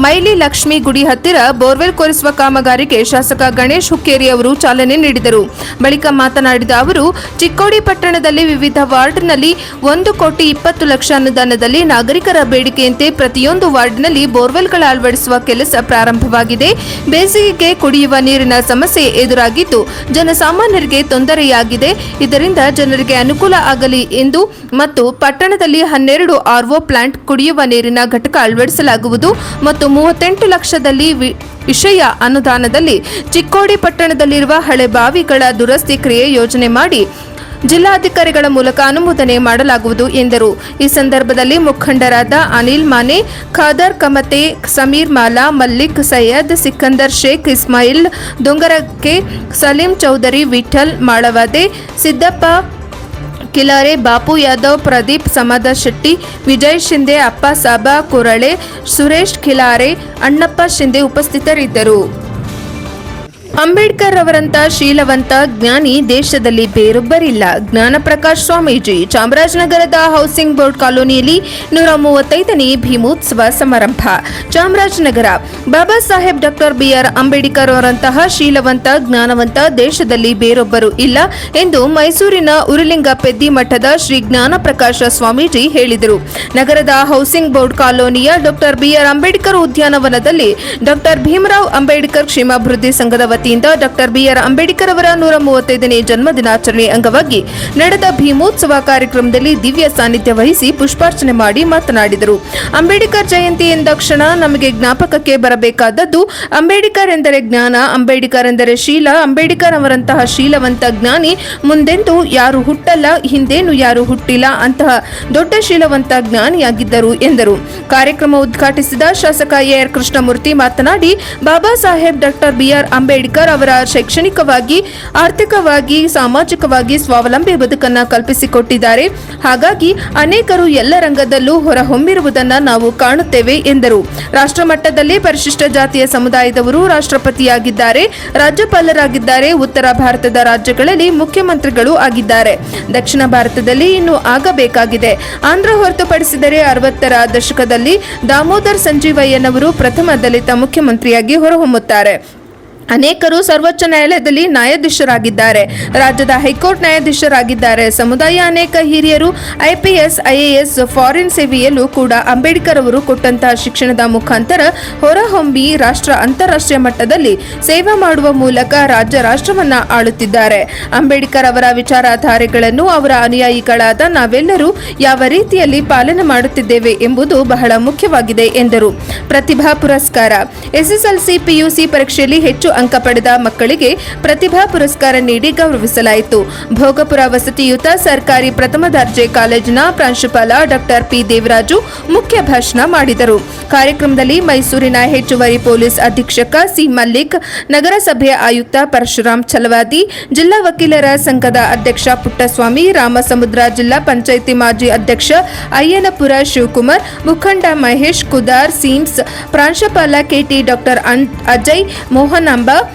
ಮೈಲಿ ಲಕ್ಷ್ಮಿ ಗುಡಿ ಹತ್ತಿರ ಬೋರ್ವೆಲ್ ಕೊರೆಸುವ ಕಾಮಗಾರಿಗೆ ಶಾಸಕ ಗಣೇಶ್ ಹುಕ್ಕೇರಿ ಅವರು ಚಾಲನೆ ನೀಡಿದರು. ಬಳಿಕ ಮಾತನಾಡಿದ ಅವರು, ಚಿಕ್ಕೋಡಿ ಪಟ್ಟಣದಲ್ಲಿ ವಿವಿಧ ವಾರ್ಡ್ನಲ್ಲಿ 1,20,00,000 ಅನುದಾನದಲ್ಲಿ ನಾಗರಿಕರ ಬೇಡಿಕೆಯಂತೆ ಪ್ರತಿಯೊಂದು ವಾರ್ಡ್ನಲ್ಲಿ ಬೋರ್ವೆಲ್ಗಳ ಅಳವಡಿಸುವ ಕೆಲಸ ಪ್ರಾರಂಭವಾಗಿದೆ. ಬೇಸಿಗೆಗೆ ಕುಡಿಯುವ ನೀರಿನ ಸಮಸ್ಯೆ ಎದುರಾಗಿದ್ದು ಜನಸಾಮಾನ್ಯರಿಗೆ ತೊಂದರೆಯಾಗಿದೆ. ಇದರಿಂದ ಜನರಿಗೆ ಅನುಕೂಲ ಆಗಲಿ ಎಂದು ಮತ್ತು ಪಟ್ಟಣದಲ್ಲಿ 12 ಆರ್ಒ ಪ್ಲಾಂಟ್, ಕುಡಿಯುವ ನೀರಿನ ಘಟಕ ಅಳವಡಿಸಲಾಗುವುದು ಮತ್ತು 38 ಲಕ್ಷದಲ್ಲಿ ವಿಷಯ ಅನುದಾನದಲ್ಲಿ ಚಿಕ್ಕೋಡಿ ಪಟ್ಟಣದಲ್ಲಿರುವ ಹಳೆ ಬಾವಿಗಳ ದುರಸ್ತಿ ಕ್ರಿಯೆ ಯೋಜನೆ ಮಾಡಿ ಜಿಲ್ಲಾಧಿಕಾರಿಗಳ ಮೂಲಕ ಅನುಮೋದನೆ ಮಾಡಲಾಗುವುದು ಎಂದರು. ಈ ಸಂದರ್ಭದಲ್ಲಿ ಮುಖಂಡರಾದ ಅನಿಲ್ ಮಾನೆ, ಖಾದರ್ ಕಮತೆ, ಸಮೀರ್ ಮಾಲಾ, ಮಲ್ಲಿಕ್, ಸೈಯದ್, ಸಿಕಂದರ್ ಶೇಖ್, ಇಸ್ಮಾಯಿಲ್ ದೊಂಗರಕ್ಕೆ, ಸಲೀಂ ಚೌಧರಿ, ವಿಠಲ್ ಮಾಳವಾದೆ, ಸಿದ್ದಪ್ಪ ಕಿಲಾರೆ, ಬಾಪು ಯಾದವ್, ಪ್ರದೀಪ್ ಸಮಾದ ಶೆಟ್ಟಿ, ವಿಜಯ್ ಶಿಂದೆ, ಅಪ್ಪ ಸಾಬಾ ಕುರಳೆ, ಸುರೇಶ್ ಕಿಲಾರೆ, ಅಣ್ಣಪ್ಪ ಶಿಂದೆ ಉಪಸ್ಥಿತರಿದ್ದರು. ಅಂಬೇಡ್ಕರ್ ಅವರಂತ ಶೀಲವಂತ ಜ್ಞಾನಿ ದೇಶದಲ್ಲಿ ಬೇರೊಬ್ಬರಿಲ್ಲ. ಜ್ಞಾನ ಪ್ರಕಾಶ್ ಸ್ವಾಮೀಜಿ. ಚಾಮರಾಜನಗರದ ಹೌಸಿಂಗ್ ಬೋರ್ಡ್ ಕಾಲೋನಿಯಲ್ಲಿ 135ನೇ ಭೀಮೋತ್ಸವ ಸಮಾರಂಭ. ಚಾಮರಾಜನಗರ. ಬಾಬಾ ಸಾಹೇಬ್ ಡಾಕ್ಟರ್ ಬಿಆರ್ ಅಂಬೇಡ್ಕರ್ ಅವರಂತಹ ಶೀಲವಂತ ಜ್ಞಾನವಂತ ದೇಶದಲ್ಲಿ ಬೇರೊಬ್ಬರು ಇಲ್ಲ ಎಂದು ಮೈಸೂರಿನ ಉರುಲಿಂಗ ಪೆದ್ದಿ ಮಠದ ಶ್ರೀ ಜ್ಞಾನ ಪ್ರಕಾಶ ಸ್ವಾಮೀಜಿ ಹೇಳಿದರು. ನಗರದ ಹೌಸಿಂಗ್ ಬೋರ್ಡ್ ಕಾಲೋನಿಯ ಡಾಕ್ಟರ್ ಬಿಆರ್ ಅಂಬೇಡ್ಕರ್ ಉದ್ಯಾನವನದಲ್ಲಿ ಡಾಕ್ಟರ್ ಭೀಮರಾವ್ ಅಂಬೇಡ್ಕರ್ ಕ್ಷೇಮಾಭಿವೃದ್ಧಿ ಸಂಘದ ವತಿಯಿಂದ ಡಾಕ್ಟರ್ ಬಿಆರ್ ಅಂಬೇಡ್ಕರ್ ಅವರ 135ನೇ ಜನ್ಮದಿನಾಚರಣೆ ಅಂಗವಾಗಿ ನಡೆದ ಭೀಮೋತ್ಸವ ಕಾರ್ಯಕ್ರಮದಲ್ಲಿ ದಿವ್ಯ ಸಾನ್ನಿಧ್ಯ ವಹಿಸಿ ಪುಷ್ಪಾರ್ಚನೆ ಮಾಡಿ ಮಾತನಾಡಿದರು. ಅಂಬೇಡ್ಕರ್ ಜಯಂತಿ ಎಂದಾಕ್ಷಣ ನಮಗೆ ಜ್ಞಾಪಕಕ್ಕೆ ಬರಬೇಕಾದದ್ದು ಅಂಬೇಡ್ಕರ್ ಎಂದರೆ ಜ್ಞಾನ, ಅಂಬೇಡ್ಕರ್ ಎಂದರೆ ಶೀಲ, ಅಂಬೇಡ್ಕರ್ ಅವರಂತಹ ಶೀಲವಂತ ಜ್ಞಾನಿ ಮುಂದೆಂದೂ ಯಾರು ಹುಟ್ಟಲ್ಲ, ಹಿಂದೇನು ಯಾರು ಹುಟ್ಟಿಲ್ಲ, ಅಂತಹ ದೊಡ್ಡ ಶೀಲವಂತ ಜ್ಞಾನಿಯಾಗಿದ್ದರು ಎಂದರು. ಕಾರ್ಯಕ್ರಮ ಉದ್ಘಾಟಿಸಿದ ಶಾಸಕ ಎಆರ್ ಕೃಷ್ಣಮೂರ್ತಿ ಮಾತನಾಡಿ, ಬಾಬಾ ಸಾಹೇಬ್ ಡಾಕ್ಟರ್ ಬಿಆರ್ ಅಂಬೇಡ್ಕರ್ ಅವರ ಶೈಕ್ಷಣಿಕವಾಗಿ, ಆರ್ಥಿಕವಾಗಿ, ಸಾಮಾಜಿಕವಾಗಿ ಸ್ವಾವಲಂಬಿ ಬದುಕನ್ನು ಕಲ್ಪಿಸಿಕೊಟ್ಟಿದ್ದಾರೆ. ಹಾಗಾಗಿ ಅನೇಕರು ಎಲ್ಲ ರಂಗದಲ್ಲೂ ಹೊರಹೊಮ್ಮಿರುವುದನ್ನು ನಾವು ಕಾಣುತ್ತೇವೆ ಎಂದರು. ರಾಷ್ಟ್ರ ಮಟ್ಟದಲ್ಲಿ ಪರಿಶಿಷ್ಟ ಜಾತಿಯ ಸಮುದಾಯದವರು ರಾಷ್ಟ್ರಪತಿಯಾಗಿದ್ದಾರೆ, ರಾಜ್ಯಪಾಲರಾಗಿದ್ದಾರೆ, ಉತ್ತರ ಭಾರತದ ರಾಜ್ಯಗಳಲ್ಲಿ ಮುಖ್ಯಮಂತ್ರಿಗಳು ಆಗಿದ್ದಾರೆ. ದಕ್ಷಿಣ ಭಾರತದಲ್ಲಿ ಇನ್ನೂ ಆಗಬೇಕಾಗಿದೆ. ಆಂಧ್ರ ಹೊರತುಪಡಿಸಿದರೆ 60ರ ದಶಕದಲ್ಲಿ ದಾಮೋದರ್ ಸಂಜೀವಯ್ಯನವರು ಪ್ರಥಮ ದಲಿತ ಮುಖ್ಯಮಂತ್ರಿಯಾಗಿ ಹೊರಹೊಮ್ಮುತ್ತಾರೆ. ಅನೇಕರು ಸರ್ವೋಚ್ಚ ನ್ಯಾಯಾಲಯದಲ್ಲಿ ನ್ಯಾಯಾಧೀಶರಾಗಿದ್ದಾರೆ, ರಾಜ್ಯದ ಹೈಕೋರ್ಟ್ ನ್ಯಾಯಾಧೀಶರಾಗಿದ್ದಾರೆ. ಸಮುದಾಯ ಅನೇಕ ಹಿರಿಯರು ಐಪಿಎಸ್, ಐಎಎಸ್, ಫಾರಿನ್ ಸೇವೆಯಲ್ಲೂ ಕೂಡ ಅಂಬೇಡ್ಕರ್ ಅವರು ಕೊಟ್ಟಂತಹ ಶಿಕ್ಷಣದ ಮುಖಾಂತರ ಹೊರಹೊಮ್ಮಿ ರಾಷ್ಟ್ರ, ಅಂತಾರಾಷ್ಟ್ರೀಯ ಮಟ್ಟದಲ್ಲಿ ಸೇವೆ ಮಾಡುವ ಮೂಲಕ ರಾಜ್ಯ, ರಾಷ್ಟ್ರವನ್ನ ಆಳುತ್ತಿದ್ದಾರೆ. ಅಂಬೇಡ್ಕರ್ ಅವರ ವಿಚಾರಧಾರೆಗಳನ್ನು ಅವರ ಅನುಯಾಯಿಗಳಾದ ನಾವೆಲ್ಲರೂ ಯಾವ ರೀತಿಯಲ್ಲಿ ಪಾಲನೆ ಮಾಡುತ್ತಿದ್ದೇವೆ ಎಂಬುದು ಬಹಳ ಮುಖ್ಯವಾಗಿದೆ ಎಂದರು. ಪ್ರತಿಭಾ ಪುರಸ್ಕಾರ. ಎಸ್ಎಸ್ಎಲ್ಸಿ, ಪಿಯುಸಿ ಪರೀಕ್ಷೆಯಲ್ಲಿ ಹೆಚ್ಚು ಅಂಕ ಪಡೆದ ಮಕ್ಕಳಿಗೆ ಪ್ರತಿಭಾ ಪುರಸ್ಕಾರ ನೀಡಿ ಗೌರವಿಸಲಾಯಿತು. ಭೋಗಪುರ ವಸತಿಯುತ ಸರ್ಕಾರಿ ಪ್ರಥಮ ದರ್ಜೆ ಕಾಲೇಜಿನ ಪ್ರಾಂಶುಪಾಲ ಡಾಕ್ಟರ್ ಪಿ ದೇವರಾಜು ಮುಖ್ಯ ಭಾಷಣ ಮಾಡಿದರು. ಕಾರ್ಯಕ್ರಮದಲ್ಲಿ ಮೈಸೂರಿನ ಹೆಚ್ಚುವರಿ ಪೊಲೀಸ್ ಅಧೀಕ್ಷಕ ಸಿ ಮಲ್ಲಿಕ್, ನಗರಸಭೆಯ ಆಯುಕ್ತ ಪರಶುರಾಮ್ ಛಲವಾದಿ, ಜಿಲ್ಲಾ ವಕೀಲರ ಸಂಘದ ಅಧ್ಯಕ್ಷ ಪುಟ್ಟಸ್ವಾಮಿ, ರಾಮಸಮುದ್ರ ಜಿಲ್ಲಾ ಪಂಚಾಯಿತಿ ಮಾಜಿ ಅಧ್ಯಕ್ಷ ಅಯ್ಯನಪುರ ಶಿವಕುಮಾರ್, ಮುಖಂಡ ಮಹೇಶ್ ಕುದಾರ್ ಸೀಮ್ಸ್, ಪ್ರಾಂಶುಪಾಲ KT doctor Ajay Mohanamba,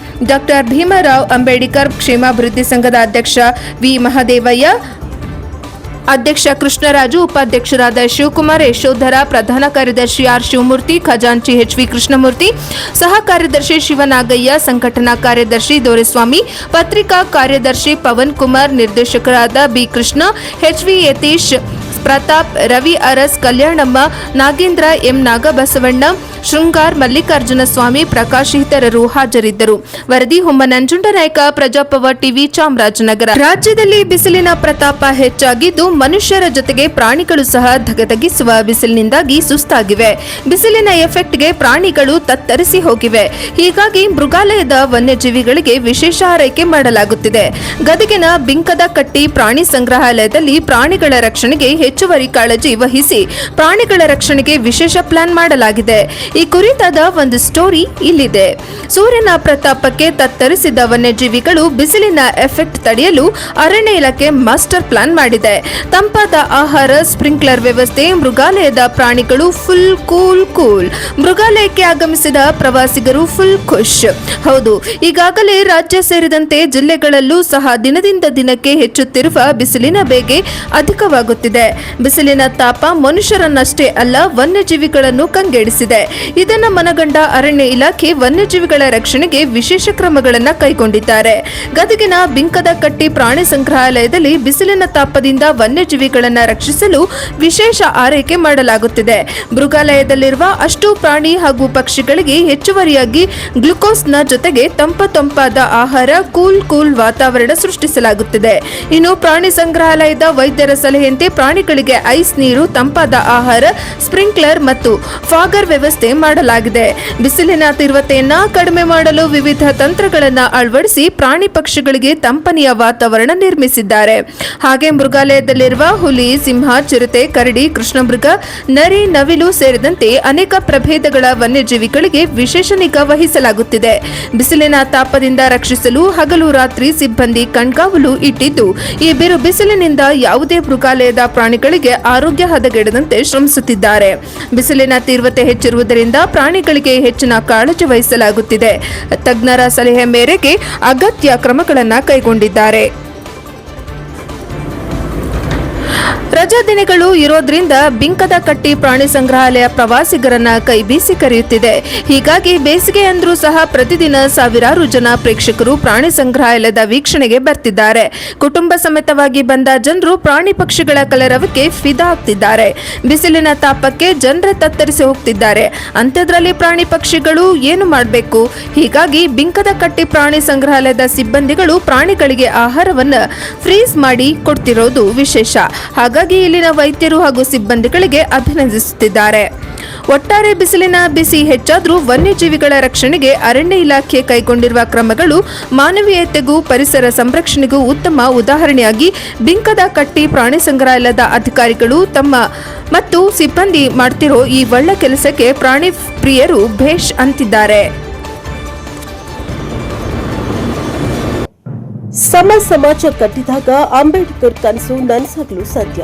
doctor Bhimrao Ambedkar ಕ್ಷೇಮಾಭಿವೃದ್ಧಿ ಸಂಘದ ಅಧ್ಯಕ್ಷ ವಿ ಮಹದೇವಯ್ಯ, ಅಧ್ಯಕ್ಷ ಕೃಷ್ಣರಾಜು, ಉಪಾಧ್ಯಕ್ಷರಾದ ಶಿವಕುಮಾರ್, ಯಶೋಧರ, ಪ್ರಧಾನ ಕಾರ್ಯದರ್ಶಿ ಆರ್ ಶಿವಮೂರ್ತಿ, ಖಜಾಂಚಿ ಎಚ್ವಿ ಕೃಷ್ಣಮೂರ್ತಿ, ಸಹ ಕಾರ್ಯದರ್ಶಿ ಶಿವನಾಗಯ್ಯ, ಸಂಘಟನಾ ಕಾರ್ಯದರ್ಶಿ ದೊರೆಸ್ವಾಮಿ, ಪತ್ರಿಕಾ ಕಾರ್ಯದರ್ಶಿ ಪವನ್ ಕುಮಾರ್, ನಿರ್ದೇಶಕರಾದ B Krishna, HV Yathish, Pratap, Ravi Aras, Kalyanamma, Nagendra, M Nagabasavanna, Shringar, Mallikarjuna Swamy, Prakash ಇತರರು ಹಾಜರಿದ್ದರು. ವರದಿ ಹೊಮ್ಮ ನಂಜುಂಡನಾಯಕ, ಪ್ರಜಾಪವರ್ ಟಿವಿ, ಚಾಮರಾಜನಗರ. ರಾಜ್ಯದಲ್ಲಿ ಬಿಸಿಲಿನ ಪ್ರತಾಪ ಹೆಚ್ಚಾಗಿದ್ದು ಮನುಷ್ಯರ ಜೊತೆಗೆ ಪ್ರಾಣಿಗಳು ಸಹ ಧಗಧಗಿಸುವ ಬಿಸಿಲಿನಿಂದಾಗಿ ಸುಸ್ತಾಗಿವೆ. ಬಿಸಿಲಿನ ಎಫೆಕ್ಟ್ಗೆ ಪ್ರಾಣಿಗಳು ತತ್ತರಿಸಿ ಹೋಗಿವೆ. ಹೀಗಾಗಿ ಮೃಗಾಲಯದ ವನ್ಯಜೀವಿಗಳಿಗೆ ವಿಶೇಷ ಆರೈಕೆ ಮಾಡಲಾಗುತ್ತಿದೆ. ಗದಗಿನ ಬಿಂಕದ ಕಟ್ಟಿ ಪ್ರಾಣಿ ಸಂಗ್ರಹಾಲಯದಲ್ಲಿ ಪ್ರಾಣಿಗಳ ರಕ್ಷಣೆಗೆ ಹೆಚ್ಚುವರಿ ಕಾಳಜಿ ವಹಿಸಿ ಪ್ರಾಣಿಗಳ ರಕ್ಷಣೆಗೆ ವಿಶೇಷ ಪ್ಲಾನ್ ಮಾಡಲಾಗಿದೆ. ಈ ಕುರಿತಾದ ಒಂದು ಸ್ಟೋರಿ ಇಲ್ಲಿದೆ. ಸೂರ್ಯನ ಪ್ರತಾಪಕ್ಕೆ ತತ್ತರಿಸಿದ ವನ್ಯಜೀವಿಗಳು ಬಿಸಿಲಿನ ಎಫೆಕ್ಟ್ ತಡೆಯಲು ಅರಣ್ಯ ಇಲಾಖೆ ಮಾಸ್ಟರ್ ಪ್ಲಾನ್ ಮಾಡಿದೆ. ತಂಪಾದ ಆಹಾರ, ಸ್ಪ್ರಿಂಕ್ಲರ್ ವ್ಯವಸ್ಥೆ, ಮೃಗಾಲಯದ ಪ್ರಾಣಿಗಳು ಫುಲ್ ಕೂಲ್. ಮೃಗಾಲಯಕ್ಕೆ ಆಗಮಿಸಿದ ಪ್ರವಾಸಿಗರು ಫುಲ್ ಖುಷ್. ಹೌದು, ಈಗಾಗಲೇ ರಾಜ್ಯ ಸೇರಿದಂತೆ ಜಿಲ್ಲೆಗಳಲ್ಲೂ ಸಹ ದಿನದಿಂದ ದಿನಕ್ಕೆ ಹೆಚ್ಚುತ್ತಿರುವ ಬಿಸಿಲಿನ ಬೇಗೆ ಅಧಿಕವಾಗುತ್ತಿದೆ. ಬಿಸಿಲಿನ ತಾಪ ಮನುಷ್ಯರನ್ನಷ್ಟೇ ಅಲ್ಲ, ವನ್ಯಜೀವಿಗಳನ್ನು ಕಂಗೆಡಿಸಿದೆ. ಇದನ್ನು ಮನಗಂಡ ಅರಣ್ಯ ಇಲಾಖೆ ವನ್ಯಜೀವಿಗಳ ರಕ್ಷಣೆಗೆ ವಿಶೇಷ ಕ್ರಮಗಳನ್ನು ಕೈಗೊಂಡಿದ್ದಾರೆ. ಗದಗಿನ ಬಿಂಕದ ಕಟ್ಟಿ ಪ್ರಾಣಿ ಸಂಗ್ರಹಾಲಯದಲ್ಲಿ ಬಿಸಿಲಿನ ತಾಪದಿಂದ ವನ್ಯಜೀವಿಗಳನ್ನು ರಕ್ಷಿಸಲು ವಿಶೇಷ ಆರೈಕೆ ಮಾಡಲಾಗುತ್ತಿದೆ. ಮೃಗಾಲಯದಲ್ಲಿರುವ ಅಷ್ಟು ಪ್ರಾಣಿ ಹಾಗೂ ಪಕ್ಷಿಗಳಿಗೆ ಹೆಚ್ಚುವರಿಯಾಗಿ ಗ್ಲುಕೋಸ್ನ ಜೊತೆಗೆ ತಂಪಾದ ಆಹಾರ, ಕೂಲ್ ವಾತಾವರಣ ಸೃಷ್ಟಿಸಲಾಗುತ್ತಿದೆ. ಇನ್ನು ಪ್ರಾಣಿ ಸಂಗ್ರಹಾಲಯದ ವೈದ್ಯರ ಸಲಹೆಯಂತೆ ಪ್ರಾಣಿಗಳಿಗೆ ಐಸ್ ನೀರು, ತಂಪಾದ ಆಹಾರ, ಸ್ಪ್ರಿಂಕ್ಲರ್ ಮತ್ತು ಫಾಗರ್ ವ್ಯವಸ್ಥೆ ಮಾಡಲಾಗಿದೆ. ಬಿಸಿಲಿನ ತೀವ್ರತೆಯನ್ನ ಕಡಿಮೆ ಮಾಡಲು ವಿವಿಧ ತಂತ್ರಗಳನ್ನು ಅಳವಡಿಸಿ ಪ್ರಾಣಿ ಪಕ್ಷಿಗಳಿಗೆ ತಂಪನೆಯ ವಾತಾವರಣ ನಿರ್ಮಿಸಿದ್ದಾರೆ. ಹಾಗೆ ಮೃಗಾಲಯದಲ್ಲಿರುವ ಹುಲಿ, ಸಿಂಹ, ಚಿರತೆ, ಕರಡಿ, ಕೃಷ್ಣಮೃಗ, ನರಿ, ನವಿಲು ಸೇರಿದಂತೆ ಅನೇಕ ಪ್ರಭೇದಗಳ ವನ್ಯಜೀವಿಗಳಿಗೆ ವಿಶೇಷ ನಿಗಾ ವಹಿಸಲಾಗುತ್ತಿದೆ. ಬಿಸಿಲಿನ ತಾಪದಿಂದ ರಕ್ಷಿಸಲು ಹಗಲು ರಾತ್ರಿ ಸಿಬ್ಬಂದಿ ಕಣ್ಗಾವಲು ಇಟ್ಟಿದ್ದು ಈ ಬಿರು ಬಿಸಿಲಿನಿಂದ ಯಾವುದೇ ಮೃಗಾಲಯದ ಪ್ರಾಣಿಗಳು ಪ್ರಾಣಿಗಳಿಗೆ ಆರೋಗ್ಯ ಹದಗೆಡದಂತೆ ಶ್ರಮಿಸುತ್ತಿದ್ದಾರೆ. ಬಿಸಿಲಿನ ತೀವ್ರತೆ ಹೆಚ್ಚಿರುವುದರಿಂದ ಪ್ರಾಣಿಗಳಿಗೆ ಹೆಚ್ಚಿನ ಕಾಳಜಿ ವಹಿಸಲಾಗುತ್ತಿದೆ. ತಜ್ಞರ ಸಲಹೆ ಮೇರೆಗೆ ಅಗತ್ಯ ಕ್ರಮಗಳನ್ನು ಕೈಗೊಂಡಿದ್ದಾರೆ. ರಜಾ ದಿನಗಳು ಇರೋದ್ರಿಂದ ಬಿಂಕದ ಕಟ್ಟಿ ಪ್ರಾಣಿ ಸಂಗ್ರಹಾಲಯ ಪ್ರವಾಸಿಗರನ್ನ ಕೈಬೀಸಿ ಕರೆಯುತ್ತಿದೆ. ಹೀಗಾಗಿ ಬೇಸಿಗೆ ಅಂದ್ರೂ ಸಹ ಪ್ರತಿದಿನ ಸಾವಿರಾರು ಜನ ಪ್ರೇಕ್ಷಕರು ಪ್ರಾಣಿ ಸಂಗ್ರಹಾಲಯದ ವೀಕ್ಷಣೆಗೆ ಬರ್ತಿದ್ದಾರೆ. ಕುಟುಂಬ ಸಮೇತವಾಗಿ ಬಂದ ಜನರು ಪ್ರಾಣಿ ಪಕ್ಷಿಗಳ ಕಲರವಕ್ಕೆ ಫಿದಾ ಆಗ್ತಿದ್ದಾರೆ. ಬಿಸಿಲಿನ ತಾಪಕ್ಕೆ ಜನರೇ ತತ್ತರಿಸಿ ಹೋಗ್ತಿದ್ದಾರೆ. ಅಂಥದ್ರಲ್ಲಿ ಪ್ರಾಣಿ ಪಕ್ಷಿಗಳು ಏನು ಮಾಡಬೇಕು? ಹೀಗಾಗಿ ಬಿಂಕದ ಕಟ್ಟಿ ಪ್ರಾಣಿ ಸಂಗ್ರಹಾಲಯದ ಸಿಬ್ಬಂದಿಗಳು ಪ್ರಾಣಿಗಳಿಗೆ ಆಹಾರವನ್ನು ಫ್ರೀಸ್ ಮಾಡಿ ಕೊಡ್ತಿರೋದು ವಿಶೇಷ. ಹಾಗಾಗಿ ಇಲ್ಲಿನ ವೈದ್ಯರು ಹಾಗೂ ಸಿಬ್ಬಂದಿಗಳಿಗೆ ಅಭಿನಂದಿಸುತ್ತಿದ್ದಾರೆ. ಒಟ್ಟಾರೆ ಬಿಸಿಲಿನ ಬಿಸಿ ಹೆಚ್ಚಾದರೂ ವನ್ಯಜೀವಿಗಳ ರಕ್ಷಣೆಗೆ ಅರಣ್ಯ ಇಲಾಖೆ ಕೈಗೊಂಡಿರುವ ಕ್ರಮಗಳು ಮಾನವೀಯತೆಗೂ ಪರಿಸರ ಸಂರಕ್ಷಣೆಗೂ ಉತ್ತಮ ಉದಾಹರಣೆಯಾಗಿ ಬಿಂಕದ ಕಟ್ಟಿ ಪ್ರಾಣಿ ಸಂಗ್ರಹಾಲಯದ ಅಧಿಕಾರಿಗಳು ತಮ್ಮ ಮತ್ತು ಸಿಬ್ಬಂದಿ ಮಾಡ್ತಿರೋ ಈ ಒಳ್ಳೆ ಕೆಲಸಕ್ಕೆ ಪ್ರಾಣಿ ಪ್ರಿಯರು ಭೇಷ್ ಅಂತಿದ್ದಾರೆ. ಸಮಾಜ ಕಟ್ಟಿದಾಗ ಅಂಬೇಡ್ಕರ್ ಕನಸು ನನಸಾಗಲು ಸಾಧ್ಯ.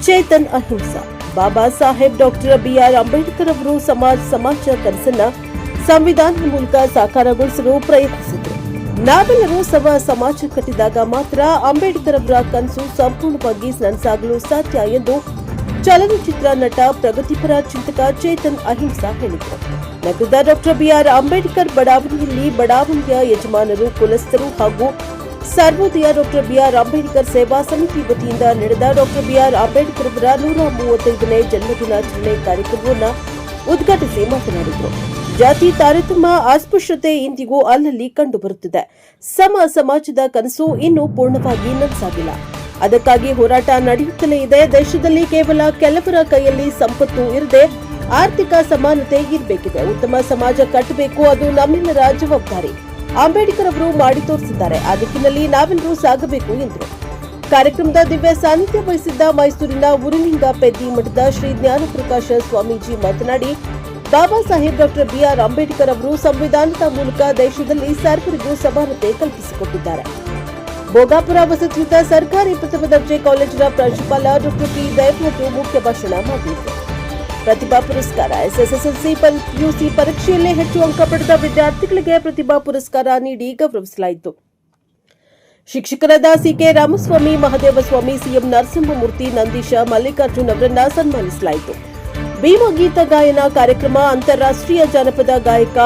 ಚೇತನ್ ಅಹಿಂಸಾ. ಬಾಬಾ ಸಾಹೇಬ್ ಡಾಕ್ಟರ್ BR ಅಂಬೇಡ್ಕರ್ ಅವರು ಸಮಾಜ ಕನಸನ್ನ ಸಂವಿಧಾನದ ಮೂಲಕ ಸಾಕಾರಗೊಳಿಸಲು ಪ್ರಯತ್ನಿಸಿದರು. ನಾವೆಲ್ಲರೂ ಸಮಾಜ ಕಟ್ಟಿದಾಗ ಮಾತ್ರ ಅಂಬೇಡ್ಕರ್ ಅವರ ಕನಸು ಸಂಪೂರ್ಣವಾಗಿ ನನಸಾಗಲು ಸಾಧ್ಯ ಎಂದು ಚಲನಚಿತ್ರ ನಟ ಪ್ರಗತಿಪರ ಚಿಂತಕ ಚೇತನ್ ಅಹಿಂಸಾ ಹೇಳಿದರು. ನಗರದ ಡಾಕ್ಟರ್ BR ಅಂಬೇಡ್ಕರ್ ಬಡಾವಣೆಯಲ್ಲಿ ಬಡಾವಣೆಯ ಯಜಮಾನರು, ಕುಲಸ್ಥರು ಹಾಗೂ ಸರ್ವೋದಯ ಡಾಕ್ಟರ್ BR ಅಂಬೇಡ್ಕರ್ ಸೇವಾ ಸಮಿತಿ ವತಿಯಿಂದ ನಡೆದ ಡಾಕ್ಟರ್ BR ಅಂಬೇಡ್ಕರ್ ಅವರ 135ನೇ ಜನ್ಮದಿನಾಚರಣೆ ಕಾರ್ಯಕ್ರಮವನ್ನು ಉದ್ಘಾಟಿಸಿ ಮಾತನಾಡಿದರು. ಜಾತಿ ತಾರತಮ್ಯ, ಅಸ್ಪೃಶ್ಯತೆ ಇಂದಿಗೂ ಅಲ್ಲಲ್ಲಿ ಕಂಡುಬರುತ್ತಿದೆ. ಸಮಾಜದ ಕನಸು ಇನ್ನೂ ಪೂರ್ಣವಾಗಿ ನನಸಾಗಿಲ್ಲ. ಅದಕ್ಕಾಗಿ ಹೋರಾಟ ನಡೆಯುತ್ತಲೇ ಇದೆ. ದೇಶದಲ್ಲಿ ಕೇವಲ ಕೆಲವರ ಕೈಯಲ್ಲಿ ಸಂಪತ್ತು ಇರದೆ ಆರ್ಥಿಕ ಸಮಾನತೆ ಇರಬೇಕಿದೆ. ಉತ್ತಮ ಸಮಾಜ ಕಟ್ಟಬೇಕು, ಅದು ನಮ್ಮೆಲ್ಲರ ಜವಾಬ್ದಾರಿ. ಅಂಬೇಡ್ಕರ್ ಅವರು ಮಾಡಿ ತೋರಿಸಿದ್ದಾರೆ. ಆ ದಿಕ್ಕಿನಲ್ಲಿ ನಾವೆಲ್ಲರೂ ಸಾಗಬೇಕು ಎಂದರು. ಕಾರ್ಯಕ್ರಮದ ದಿವ್ಯ ಸಾನ್ನಿಧ್ಯ ವಹಿಸಿದ್ದ ಮೈಸೂರಿನ ಉರುಲಿಂಗ ಪೆದ್ದಿ ಮಠದ ಶ್ರೀ ಜ್ಞಾನಪ್ರಕಾಶ ಸ್ವಾಮೀಜಿ ಮಾತನಾಡಿ, ಬಾಬಾ ಸಾಹೇಬ್ ಡಾಕ್ಟರ್ BR ಅಂಬೇಡ್ಕರ್ ಅವರು ಸಂವಿಧಾನದ ಮೂಲಕ ದೇಶದಲ್ಲಿ ಸರ್ವರಿಗೂ ಸಮಾನತೆ ಕಲ್ಪಿಸಿಕೊಟ್ಟಿದ್ದಾರೆ. ಭೋಗಾಪುರ ವಸತಿಯುತ ಸರ್ಕಾರಿ ಪ್ರಥಮ ದರ್ಜೆ ಕಾಲೇಜಿನ ಪ್ರಾಂಶುಪಾಲ ಡಾಕ್ಟರ್ P. ದಯಪಟ್ಟು ಮುಖ್ಯ ಭಾಷಣ ಮಾಡಿದರು. ಪ್ರತಿಭಾ ಪುರಸ್ಕಾರ. SSLC PUC ಪರೀಕ್ಷೆಯಲ್ಲೇ ಹೆಚ್ಚು ಅಂಕ ಪಡೆದ ವಿದ್ಯಾರ್ಥಿಗಳಿಗೆ ಪ್ರತಿಭಾ ಪುರಸ್ಕಾರ ನೀಡಿ ಗೌರವಿಸಲಾಯಿತು. ಶಿಕ್ಷಕರಾದ CK ರಾಮಸ್ವಾಮಿ, ಮಹದೇವಸ್ವಾಮಿ, CM ನರಸಿಂಹಮೂರ್ತಿ, ನಂದೀಶ, ಮಲ್ಲಿಕಾರ್ಜುನ್ ಅವರನ್ನ ಸನ್ಮಾನಿಸಲಾಯಿತು. ಭೀಮ ಗೀತ ಗಾಯನ ಕಾರ್ಯಕ್ರಮ. ಅಂತಾರಾಷ್ಟ್ರೀಯ ಜಾನಪದ ಗಾಯಕ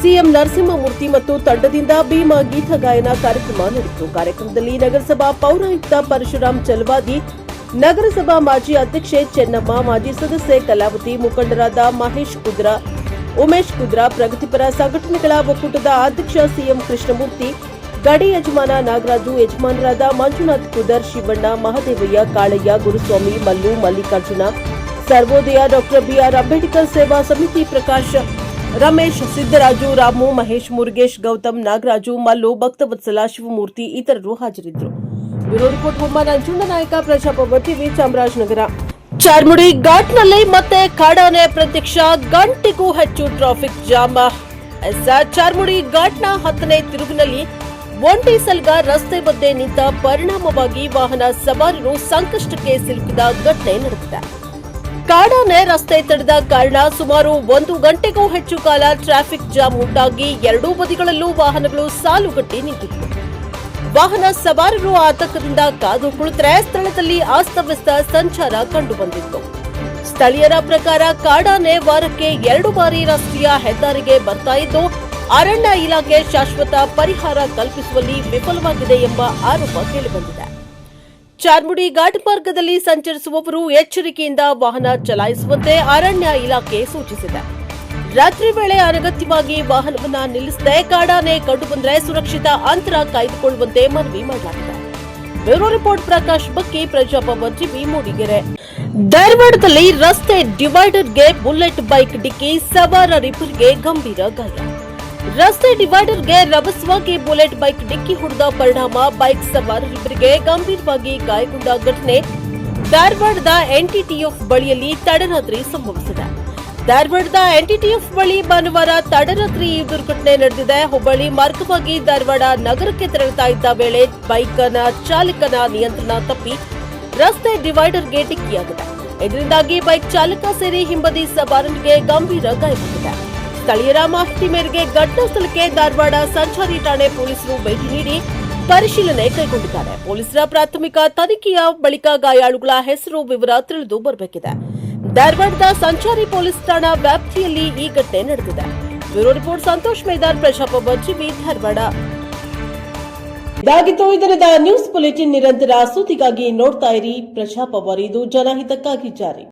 CM ನರಸಿಂಹಮೂರ್ತಿ ಮತ್ತು ತಂಡದಿಂದ ಭೀಮ ಗೀತ ಗಾಯನ ಕಾರ್ಯಕ್ರಮ ನಡೆಯಿತು. ಕಾರ್ಯಕ್ರಮದಲ್ಲಿ ನಗರಸಭಾ ಪೌರಾಯುಕ್ತ ಪರಶುರಾಮ್ ಚಲವಾದಿ, ನಗರಸಭಾ ಮಾಜಿ ಅಧ್ಯಕ್ಷೆ ಚೆನ್ನಮ್ಮ, ಮಾಜಿ ಸದಸ್ಯೆ ಕಲಾವತಿ, ಮುಖಂಡರಾದ ಮಹೇಶ್ ಕುದ್ರಾ, ಉಮೇಶ್ ಕುದ್ರಾ, ಪ್ರಗತಿಪರ ಸಂಘಟನೆಗಳ ಒಕ್ಕೂಟದ ಅಧ್ಯಕ್ಷ CM ಕೃಷ್ಣಮೂರ್ತಿ, ಗಡಿ ಯಜಮಾನ ನಾಗರಾಜು, ಯಜಮಾನರಾದ ಮಂಜುನಾಥ್ ಕುದರ್, ಶಿವಣ್ಣ, ಮಹದೇವಯ್ಯ, ಕಾಳಯ್ಯ, ಗುರುಸ್ವಾಮಿ, ಮಲ್ಲು, ಮಲ್ಲಿಕಾರ್ಜುನ, ಸರ್ವೋದಯ ಡಾಕ್ಟರ್ BR ಅಂಬೇಡ್ಕರ್ ಸೇವಾ ಸಮಿತಿ ಪ್ರಕಾಶ್, ರಮೇಶ್, ಸಿದ್ದರಾಜು, ರಾಮು, ಮಹೇಶ್, ಮುರುಗೇಶ್, ಗೌತಮ್, ನಾಗರಾಜು, ಮಲ್ಲು, ಭಕ್ತವತ್ಸಲ, ಶಿವಮೂರ್ತಿ ಇತರರು ಹಾಜರಿದ್ದರು. ಬ್ಯೂರೋ ರಿಪೋರ್ಟ್ ಹುಮ್ಮ ನಂಜುಂಡ ನಾಯಕ, ಪ್ರಜಾಪ್ರಭುತ್ವ TV, ಚಾಮರಾಜನಗರ. ಚಾರ್ಮುಡಿ ಘಾಟ್ನಲ್ಲಿ ಮತ್ತೆ ಕಾಡಾನೆ ಪ್ರತ್ಯಕ್ಷ. ಗಂಟೆಗೂ ಹೆಚ್ಚು ಟ್ರಾಫಿಕ್ ಜಾಮ್. ಚಾರ್ಮುಡಿ ಘಾಟ್ನ 10ನೇ ತಿರುವಿನಲ್ಲಿ ಒಂಟಿ ಸಲ್ಗ ರಸ್ತೆ ಮಧ್ಯೆ ನಿಂತ ಪರಿಣಾಮವಾಗಿ ವಾಹನ ಸವಾರರು ಸಂಕಷ್ಟಕ್ಕೆ ಸಿಲುಕಿದ ಘಟನೆ ನಡೆದಿದೆ. ಕಾಡಾನೆ ರಸ್ತೆ ತಡೆದ ಕಾರಣ ಸುಮಾರು 1 ಗಂಟೆಗೂ ಹೆಚ್ಚು ಕಾಲ ಟ್ರಾಫಿಕ್ ಜಾಮ್ ಉಂಟಾಗಿ ಎರಡೂ ಬದಿಗಳಲ್ಲೂ ವಾಹನಗಳು ಸಾಲುಗಟ್ಟಿ ನಿಂತಿತ್ತು. ವಾಹನ ಸವಾರರು ಆತಂಕದಿಂದ ಕಾದು ಕುಳಿತರೆ ಸ್ಥಳದಲ್ಲಿ ಅಸ್ತವ್ಯಸ್ತ ಸಂಚಾರ ಕಂಡುಬಂದಿತ್ತು. ಸ್ಥಳೀಯರ ಪ್ರಕಾರ ಕಾಡಾನೆ ವಾರಕ್ಕೆ 2 ಬಾರಿ ರಾಷ್ಟ್ರೀಯ ಹೆದ್ದಾರಿಗೆ ಬರ್ತಾ ಇದ್ದು ಅರಣ್ಯ ಇಲಾಖೆ ಶಾಶ್ವತ ಪರಿಹಾರ ಕಲ್ಪಿಸುವಲ್ಲಿ ವಿಫಲವಾಗಿದೆ ಎಂಬ ಆರೋಪ ಕೇಳಿಬಂದಿದೆ. ಚಾರ್ಮುಡಿ ಘಾಟ್ ಮಾರ್ಗದಲ್ಲಿ ಸಂಚರಿಸುವವರು ಎಚ್ಚರಿಕೆಯಿಂದ ವಾಹನ ಚಲಾಯಿಸುವಂತೆ ಅರಣ್ಯ ಇಲಾಖೆ ಸೂಚಿಸಿದೆ. ರಾತ್ರಿ ವೇಳೆ ಅನಗತ್ಯವಾಗಿ ವಾಹನವನ್ನ ನಿಲ್ಲಿಸದೆ ಕಾಡಾನೆ ಕಂಡುಬಂದರೆ ಸುರಕ್ಷಿತ ಅಂತರ ಕಾಯ್ದುಕೊಳ್ಳುವಂತೆ ಮನವಿ ಮಾಡಲಾಗಿದೆ. ಬ್ಯೂರೋ ರಿಪೋರ್ಟ್ ಪ್ರಕಾಶ್ ಬಕ್ಕಿ, ಪ್ರಜಾಪ್ರಭುತ್ವ TV, ಮೂಡಿಗೆರೆ. ಧಾರವಾಡದಲ್ಲಿ ರಸ್ತೆ ಡಿವೈಡರ್ಗೆ ಬುಲೆಟ್ ಬೈಕ್ ಡಿಕ್ಕಿ, ಸವಾರರಿಬ್ಬರಿಗೆ ಗಂಭೀರ ಗಾಯ. ರಸ್ತೆ ಡಿವೈಡರ್ಗೆ ರಭಸವಾಗಿ ಬುಲೆಟ್ ಬೈಕ್ ಡಿಕ್ಕಿ ಹೊಡೆದ ಪರಿಣಾಮ ಬೈಕ್ ಸವಾರರಿಬ್ಬರಿಗೆ ಗಂಭೀರವಾಗಿ ಗಾಯಗೊಂಡ ಘಟನೆ ಧಾರವಾಡದ NTTF ಬಳಿಯಲ್ಲಿ ತಡರಾತ್ರಿ ಸಂಭವಿಸಿದೆ. ಧಾರವಾಡದ NTTF ಬಳಿ ಭಾನುವಾರ ತಡರಾತ್ರಿ ಈ ದುರ್ಘಟನೆ ನಡೆದಿದೆ. ಹುಬ್ಬಳ್ಳಿ ಮಾರ್ಗವಾಗಿ ಧಾರವಾಡ ನಗರಕ್ಕೆ ತೆರಳುತ್ತಾ ಇದ್ದ ವೇಳೆ ಬೈಕ್ನ ಚಾಲಕನ ನಿಯಂತ್ರಣ ತಪ್ಪಿ ರಸ್ತೆ ಡಿವೈಡರ್ಗೆ ಡಿಕ್ಕಿಯಾಗಿದೆ. ಇದರಿಂದಾಗಿ ಬೈಕ್ ಚಾಲಕ ಸೇರಿ ಹಿಂಬದಿ ಸವಾರನಿಗೆ ಗಂಭೀರ ಗಾಯಗೊಂಡಿದೆ. ಸ್ಥಳೀಯರ ಮಾಹಿತಿ ಮೇರೆಗೆ ಘಟನಾ ಸ್ಥಳಕ್ಕೆ ಧಾರವಾಡ ಸಂಚಾರಿ ಠಾಣೆ ಪೊಲೀಸರು ಭೇಟಿ ನೀಡಿ ಪರಿಶೀಲನೆ ಕೈಗೊಂಡಿದ್ದಾರೆ. ಪೊಲೀಸರ ಪ್ರಾಥಮಿಕ ತನಿಖೆಯ ಬಳಿಕ ಗಾಯಾಳುಗಳ ಹೆಸರು ವಿವರ ತಿಳಿದು ಬರಬೇಕಿದೆ. ಧಾರವಾಡದ ಸಂಚಾರಿ ಪೊಲೀಸ್ ಠಾಣಾ ವ್ಯಾಪ್ತಿಯಲ್ಲಿ ಈ ಘಟನೆ ನಡೆದಿದೆ. Bureau report Santosh Medar, Prajaprabha TV, Dharwad. ಇದಾಗಿತ್ತು ಇದರದ ನ್ಯೂಸ್ ಬುಲೆಟಿನ್. ನಿರಂತರ ಸುದ್ದಿಗಾಗಿ ನೋಡ್ತಾ ಇರಿ ಪ್ರಜಾಪ್ರಭ. ಇದು ಜನಹಿತಕ್ಕಾಗಿ ಜಾರಿ.